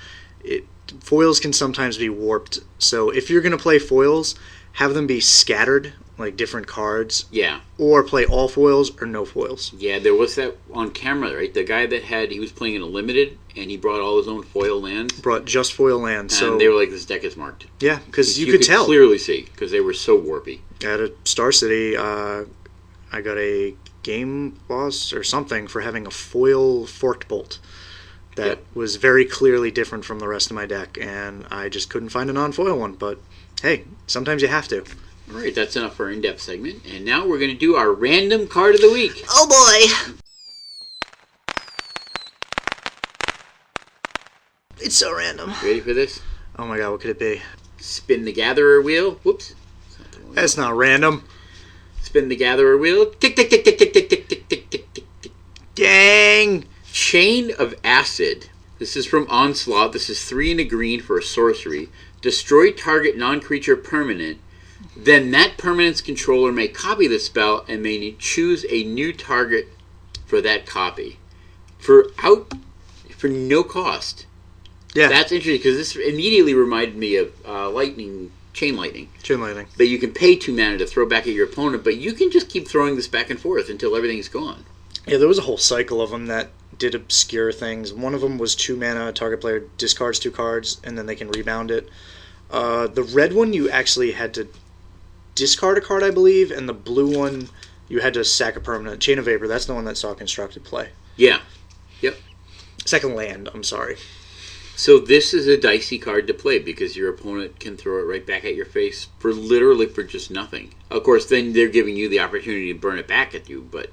Foils can sometimes be warped, so if you're going to play foils, have them be scattered, like different cards, Yeah. or play all foils or no foils. Yeah, there was that on camera, right? The guy that he was playing in a limited, and he brought all his own foil lands. Brought just foil lands. And So they were like, this deck is marked. yeah, because you could tell. Clearly see, because they were so warpy. At a Star City, I got a game loss or something for having a foil forked bolt that was very clearly different from the rest of my deck, and I just couldn't find a non-foil one. But hey, sometimes you have to. All right, that's enough for our in-depth segment. And now we're going to do our random card of the week. Oh boy! It's so random. Ready for this? Oh my god, what could it be? Spin the Gatherer wheel. Whoops. That's not random. Spin the Gatherer wheel. Tick, tick, tick, tick, tick, tick, tick, tick, tick, tick, tick, tick. Dang! Chain of Acid. This is from Onslaught. This is 3 and a green for a sorcery. Destroy target non-creature permanent. Then that permanent's controller may copy the spell and may choose a new target for that copy. For no cost. Yeah. That's interesting because this immediately reminded me of Chain Lightning. Chain Lightning. That you can pay 2 mana to throw back at your opponent, but you can just keep throwing this back and forth until everything's gone. Yeah, there was a whole cycle of them that did obscure things. One of them was 2 mana, target player discards 2 cards, and then they can rebound it. The red one, you actually had to discard a card, I believe, and the blue one, you had to sack a permanent. Chain of Vapor, that's the one that saw constructed play. Yeah. Yep. Second land, I'm sorry. So this is a dicey card to play because your opponent can throw it right back at your face for just nothing. Of course, then they're giving you the opportunity to burn it back at you, but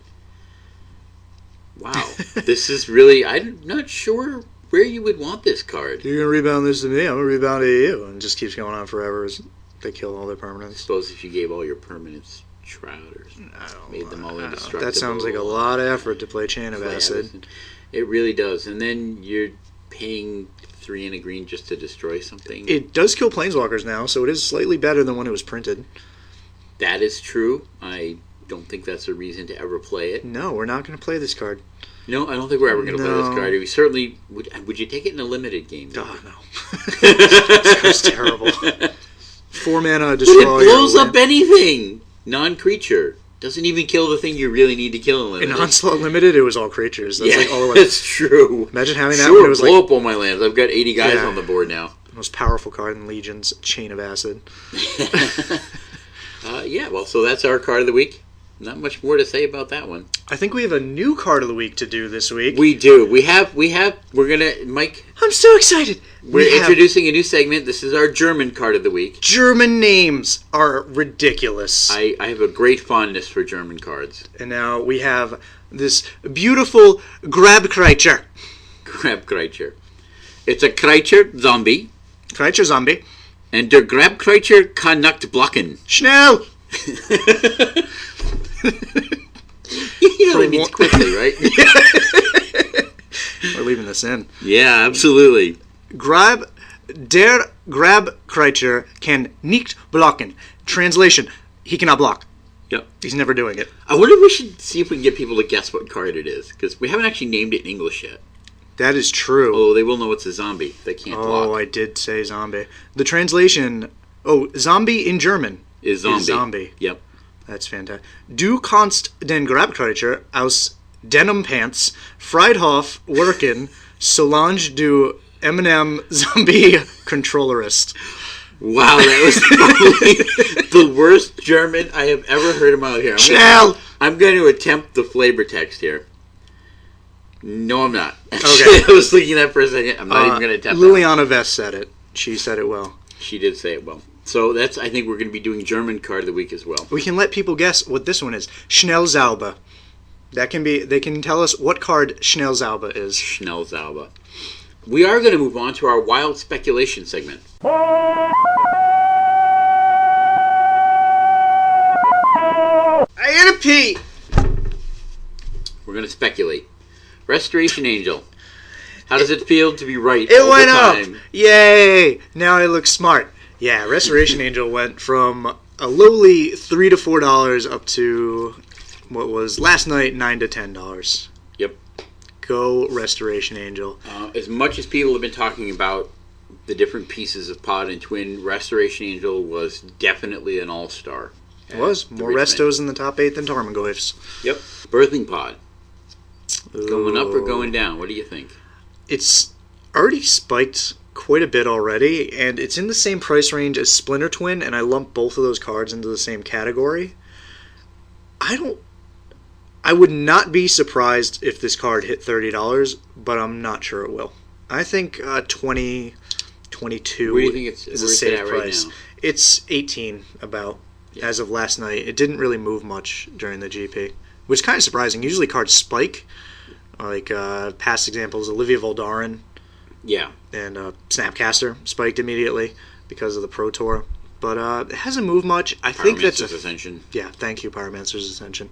wow. This is really, I'm not sure where you would want this card. You're going to rebound this to me, I'm going to rebound it to you. And it just keeps going on forever as they kill all their I permanents. suppose if you gave all your permanents Shroud or made them all indestructible. That sounds like a lot of effort to play Chain of Acid. It really does. And then you're paying 3 and a green just to destroy something. It does kill Planeswalkers now, so it is slightly better than when it was printed. That is true. I don't think that's a reason to ever play it. No, we're not going to play this card. No, I don't think we're ever going to play this card. We certainly would you take it in a limited game? Oh, no. This card's terrible. 4 mana, destroy. But it blows up anything. Non-creature. Doesn't even kill the thing you really need to kill in limited. In Onslaught Limited, it was all creatures. That's like all the way. That's true. Imagine having that when when it was blow like up all my lands. I've got 80 guys on the board now. The most powerful card in Legion's Chain of Acid. Yeah, well, so that's our card of the week. Not much more to say about that one. I think we have a new card of the week to do this week. We do. We're gonna, Mike. I'm so excited. We're introducing a new segment. This is our German card of the week. German names are ridiculous. I have a great fondness for German cards. And now we have this beautiful Grabkreacher. Grabkreacher. It's a Kreacher zombie. Kreacher zombie. And der Grabkreacher kann nicht blocken. Schnell! You know that means quickly, right? We're leaving this in. Yeah, absolutely. Der Grabkreacher kann nicht blocken. Translation, he cannot block. Yep. He's never doing it. I wonder if we should see if we can get people to guess what card it is, because we haven't actually named it in English yet. That is true. Oh, they will know it's a zombie. They can't block. Oh, I did say zombie. The translation, zombie in German is zombie. Is zombie. Yep. That's fantastic. Du kannst den Grabkreacher aus denim Pants Friedhof worken, solange du Eminem Zombie Controllerist. Wow, that was probably the worst German I have ever heard in my life. Schnell! I'm going to attempt the flavor text here. No, I'm not. Okay. I was thinking that for a second. I'm not even going to attempt Liliana Vest said it. She said it well. She did say it well. So I think we're going to be doing German card of the week as well. We can let people guess what this one is. Schnellzauber. They can tell us what card Schnellzauber is. Schnellzauber. We are going to move on to our wild speculation segment. I gotta pee! We're going to speculate. Restoration Angel. How does it feel to be right It all went the up! time? Yay! Now I look smart. Yeah, Restoration Angel went from a lowly $3 to $4 up to what was last night $9 to $10. Yep. Go Restoration Angel. As much as people have been talking about the different pieces of Pod and Twin, Restoration Angel was definitely an all-star. It was. More Restos in the top 8 than Tarmogoyfs. Yep. Birthing Pod. Going up or going down? What do you think? It's already spiked quite a bit already, and it's in the same price range as Splinter Twin, and I lump both of those cards into the same category. I would not be surprised if this card hit $30, but I'm not sure it will. I think 20, 22 Where do you think is a safe price. Right now? It's 18 about as of last night. It didn't really move much during the GP, which is kind of surprising. Usually cards spike. Like past examples, Olivia Voldaren and Snapcaster spiked immediately because of the Pro Tour. But it hasn't moved much. I think that's Ascension. Yeah, thank you, Pyromancer's Ascension.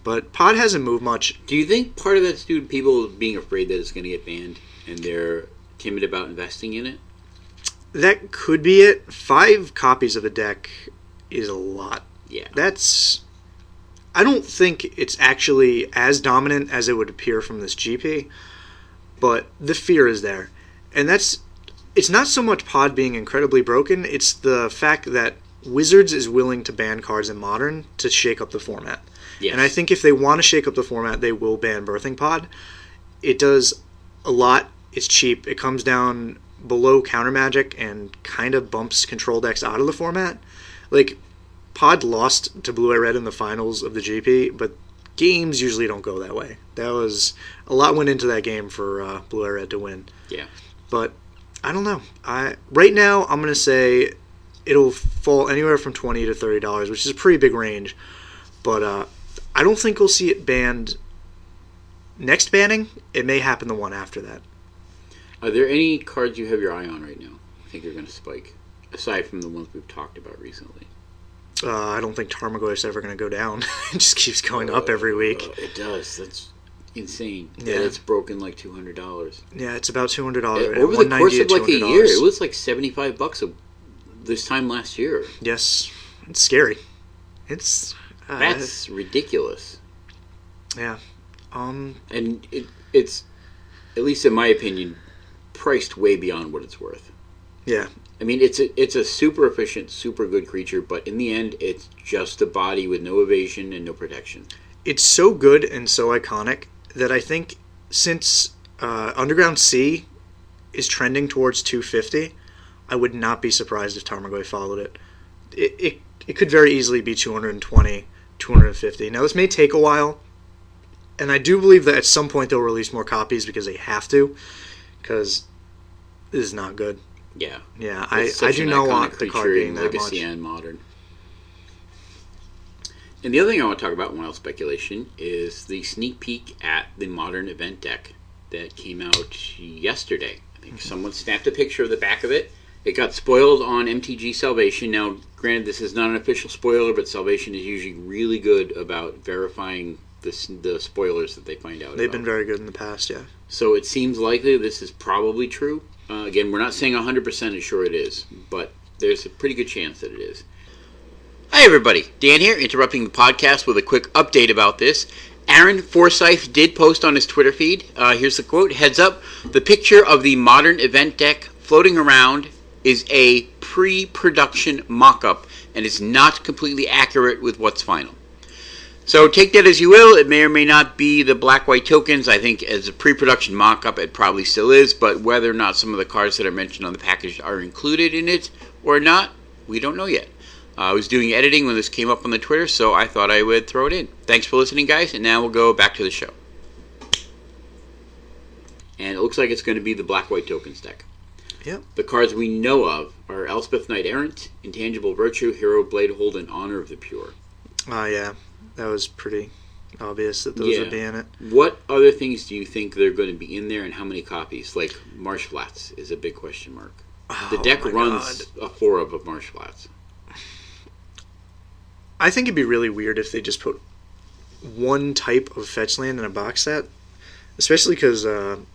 But Pod hasn't moved much. Do you think part of that's due to people being afraid that it's going to get banned and they're timid about investing in it? That could be it. 5 copies of a deck is a lot. Yeah. I don't think it's actually as dominant as it would appear from this GP, but the fear is there. And it's not so much Pod being incredibly broken, it's the fact that Wizards is willing to ban cards in Modern to shake up the format. Yes. And I think if they want to shake up the format, they will ban Birthing Pod. It does a lot. It's cheap. It comes down below Counter Magic and kind of bumps control decks out of the format. Like, Pod lost to Blue Eye Red in the finals of the GP, but games usually don't go that way. A lot went into that game for Blue Eye Red to win. Yeah. But I don't know. Right now, I'm going to say it'll fall anywhere from $20 to $30, which is a pretty big range. But I don't think we'll see it banned next banning. It may happen the one after that. Are there any cards you have your eye on right now you think are going to spike, aside from the ones we've talked about recently? I don't think Tarmogoyf's ever going to go down. It just keeps going up every week. It does. That's insane. Yeah. It's broken like $200. Yeah, it's about $200. Over the course of like a year, it was like $75 this time last year. Yes. It's scary. That's ridiculous. Yeah. And it's, at least in my opinion, priced way beyond what it's worth. Yeah. I mean, it's a super efficient, super good creature, but in the end, it's just a body with no evasion and no protection. It's so good and so iconic that I think since Underground Sea is trending towards 250, I would not be surprised if Tarmogoyf followed it. It could very easily be 220, 250. Now, this may take a while, and I do believe that at some point they'll release more copies because they have to, because this is not good. Yeah. Yeah, I do not want the card being that much. Legacy and Modern. And the other thing I want to talk about in Wild Speculation is the sneak peek at the Modern event deck that came out yesterday. I think someone snapped a picture of the back of it. It got spoiled on MTG Salvation. Now, granted, this is not an official spoiler, but Salvation is usually really good about verifying the spoilers that they find out. They've been very good in the past, yeah. So it seems likely this is probably true. Again, we're not saying 100% sure it is, but there's a pretty good chance that it is. Hi, everybody. Dan here, interrupting the podcast with a quick update about this. Aaron Forsyth did post on his Twitter feed. Here's the quote. Heads up, the picture of the Modern event deck floating around is a pre-production mock-up and is not completely accurate with what's final. So take that as you will. It may or may not be the black-white tokens. I think as a pre-production mock-up it probably still is, but whether or not some of the cards that are mentioned on the package are included in it or not, we don't know yet. I was doing editing when this came up on the Twitter, so I thought I would throw it in. Thanks for listening, guys, and now we'll go back to the show. And it looks like it's going to be the black-white tokens deck. Yep. The cards we know of are Elspeth Knight Errant, Intangible Virtue, Hero Bladehold, and Honor of the Pure. Yeah. That was pretty obvious that those would be in it. What other things do you think they're going to be in there, and how many copies? Like Marsh Flats is a big question mark. The deck runs a 4 of Marsh Flats. I think it'd be really weird if they just put one type of fetch land in a box set, especially because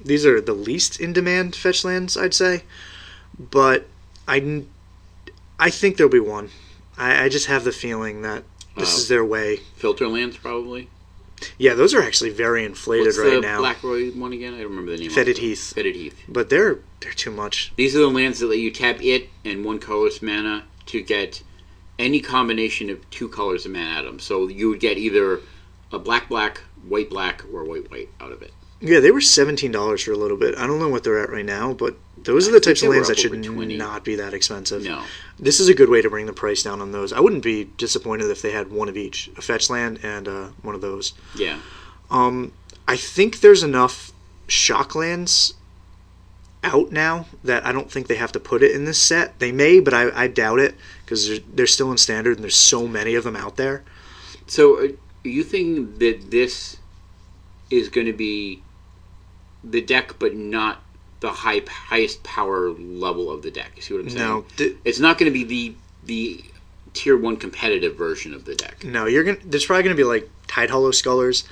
these are the least in demand fetch lands, I'd say. But I think there'll be one. I just have the feeling that this is their way. Filter lands, probably? Yeah, those are actually very inflated What's right the now. Blackroy one again? I don't remember the name. Fetid Heath. Fetid Heath. But they're too much. These are the lands that let you tap it and 1 colorless mana to get any combination of 2 colors of mana out of them. So you would get either a black, white, or white out of it. Yeah, they were $17 for a little bit. I don't know what they're at right now, but those are the types of lands that should not be that expensive. No. This is a good way to bring the price down on those. I wouldn't be disappointed if they had one of each, a fetch land and one of those. Yeah. I think there's enough shock lands out now that I don't think they have to put it in this set. They may, but I doubt it because they're still in standard and there's so many of them out there. So are you thinking that this is going to be the deck, but not the highest power level of the deck? You see what I'm saying? No. It's not going to be the tier 1 competitive version of the deck. No, there's probably going to be like Tide Hollow Scullers.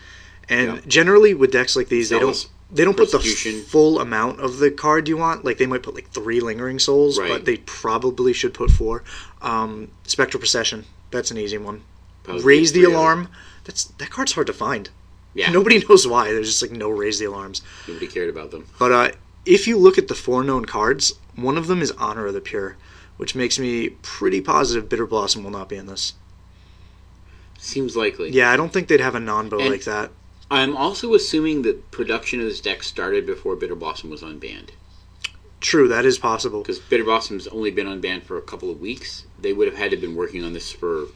And generally with decks like these, they don't put the full amount of the card you want. Like they might put like 3 Lingering Souls, but they probably should put 4. Spectral Procession, that's an easy one. Probably Raise the Alarm, that card's hard to find. Yeah. Nobody knows why. There's just like no Raise the Alarms. Nobody cared about them. But if you look at the 4 known cards, one of them is Honor of the Pure, which makes me pretty positive Bitter Blossom will not be in this. Seems likely. Yeah, I don't think they'd have a non-bow like that. I'm also assuming that production of this deck started before Bitter Blossom was unbanned. True, that is possible. Because Bitter Blossom's only been unbanned for a couple of weeks. They would have had to have been working on this for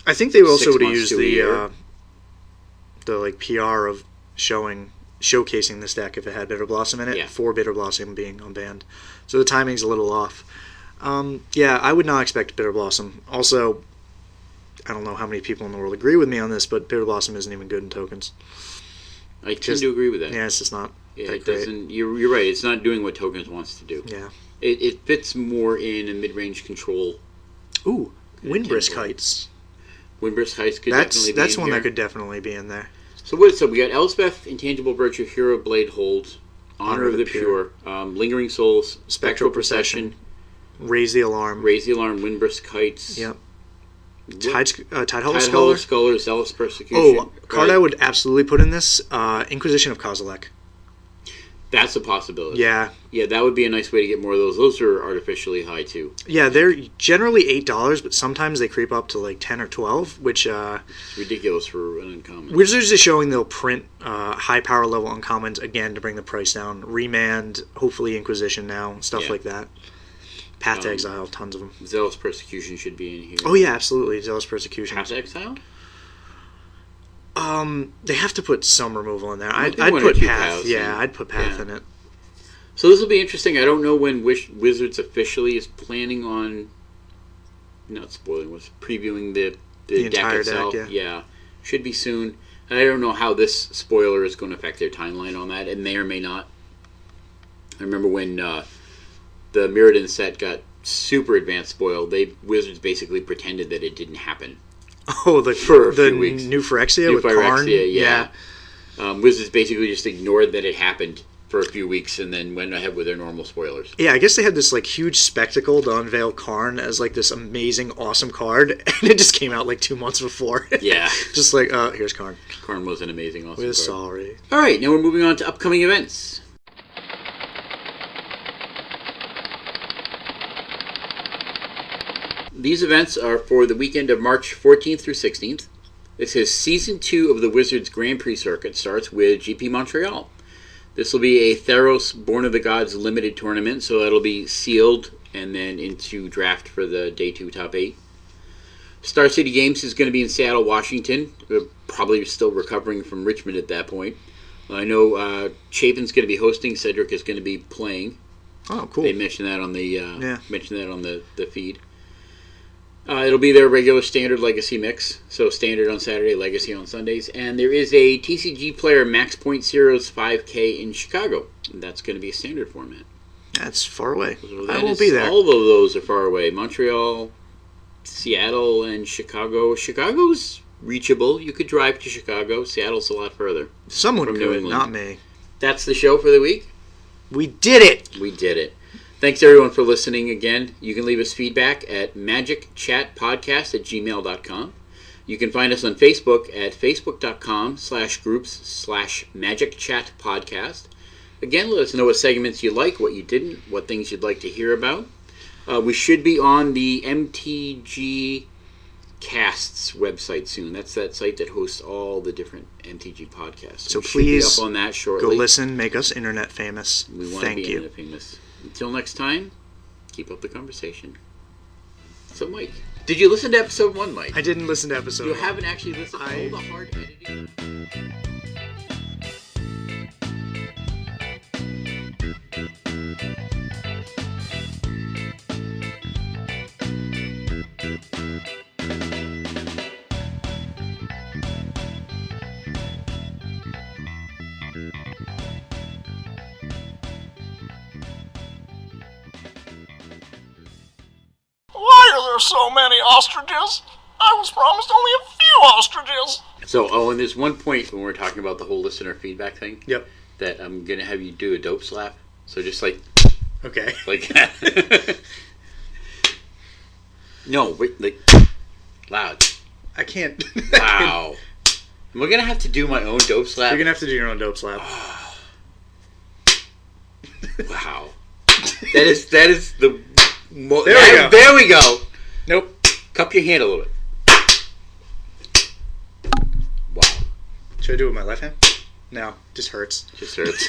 I think they also would have used the like PR of showcasing this deck if it had Bitter Blossom in it for Bitter Blossom being unbanned. So the timing's a little off. Yeah, I would not expect Bitter Blossom. Also, I don't know how many people in the world agree with me on this, but Bitter Blossom isn't even good in tokens. I tend to agree with that. Yeah, it's just not. Yeah, it doesn't. You're right. It's not doing what tokens wants to do. Yeah, it fits more in a mid-range control. Ooh, Windbrisk Heights. Windbrisk Heights could definitely be that's in one here. that could definitely be in there. So what's up? We got Elspeth, Intangible Virtue, Hero Blade Hold, Honor of the Pure, Lingering Souls, Spectral Procession, Raise the Alarm, Windbrisk Heights. Yep. Tide Hollow Sculler, Zealous Persecution. Oh, card I would absolutely put in this, Inquisition of Kozilek. That's a possibility. Yeah. Yeah, that would be a nice way to get more of those. Those are artificially high, too. Yeah, they're generally $8, but sometimes they creep up to like 10 or 12, which... it's ridiculous for an uncommon. Wizards is showing they'll print high power level uncommons again to bring the price down. Remand, hopefully Inquisition now, stuff like that. Path to Exile, tons of them. Zealous Persecution should be in here. Oh yeah, absolutely, Zealous Persecution. Path to Exile? They have to put some removal in there. I'd put Path. Yeah, I'd put Path in it. So this will be interesting. I don't know when Wizards officially is planning on, not spoiling, was previewing the deck itself. Yeah, should be soon. And I don't know how this spoiler is going to affect their timeline on that. It may or may not. I remember when the Mirrodin set got super advanced spoiled, Wizards basically pretended that it didn't happen. Oh, for a few weeks. New Phyrexia with Karn? Yeah. Wizards basically just ignored that it happened for a few weeks and then went ahead with their normal spoilers. Yeah, I guess they had this like huge spectacle to unveil Karn as like this amazing, awesome card, and it just came out like 2 months before. Yeah. Just like, here's Karn. Karn was an amazing, awesome We're card. sorry. All right, now we're moving on to upcoming events. These events are for the weekend of March 14th through 16th. This is Season 2 of the Wizards Grand Prix Circuit. Starts with GP Montreal. This will be a Theros Born of the Gods limited tournament, so that'll be sealed and then into draft for the Day 2 Top 8. Star City Games is going to be in Seattle, Washington. We're probably still recovering from Richmond at that point. I know Chapin's going to be hosting. Cedric is going to be playing. Oh, cool. They mentioned that on the feed. It'll be their regular standard Legacy mix. So standard on Saturday, Legacy on Sundays. And there is a TCG Player Max Point Zeros 5K in Chicago. And that's going to be a standard format. That's far away. So I won't be there. All of those are far away. Montreal, Seattle, and Chicago. Chicago's reachable. You could drive to Chicago. Seattle's a lot further. Someone could, not me. That's the show for the week. We did it! We did it. Thanks, everyone, for listening again. You can leave us feedback at MagicChatPodcast@gmail.com. You can find us on Facebook at facebook.com/groups/MagicChatPodcast. Again, let us know what segments you like, what you didn't, what things you'd like to hear about. We should be on the MTG Casts website soon. That's that site that hosts all the different MTG podcasts. So we please should be up on that shortly. Go listen, make us internet famous. We want to be internet famous. Until next time, keep up the conversation. So, Mike, did you listen to episode 1, Mike? I didn't listen to episode 1. You haven't actually listened to all the hard editing? Why are there so many ostriches? I was promised only a few ostriches. So, and there's one point when we're talking about the whole listener feedback thing. Yep. That I'm going to have you do a dope slap. So just like... Okay. Like that. No, wait, like... Loud. I can't. Wow. We're going to have to do my own dope slap. You're going to have to do your own dope slap. Wow. That is the... There we go. There we go. Nope. Cup your hand a little bit. Wow. Should I do it with my left hand? No, just hurts. Just hurts.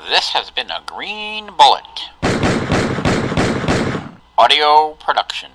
This has been a Green Bullet audio production.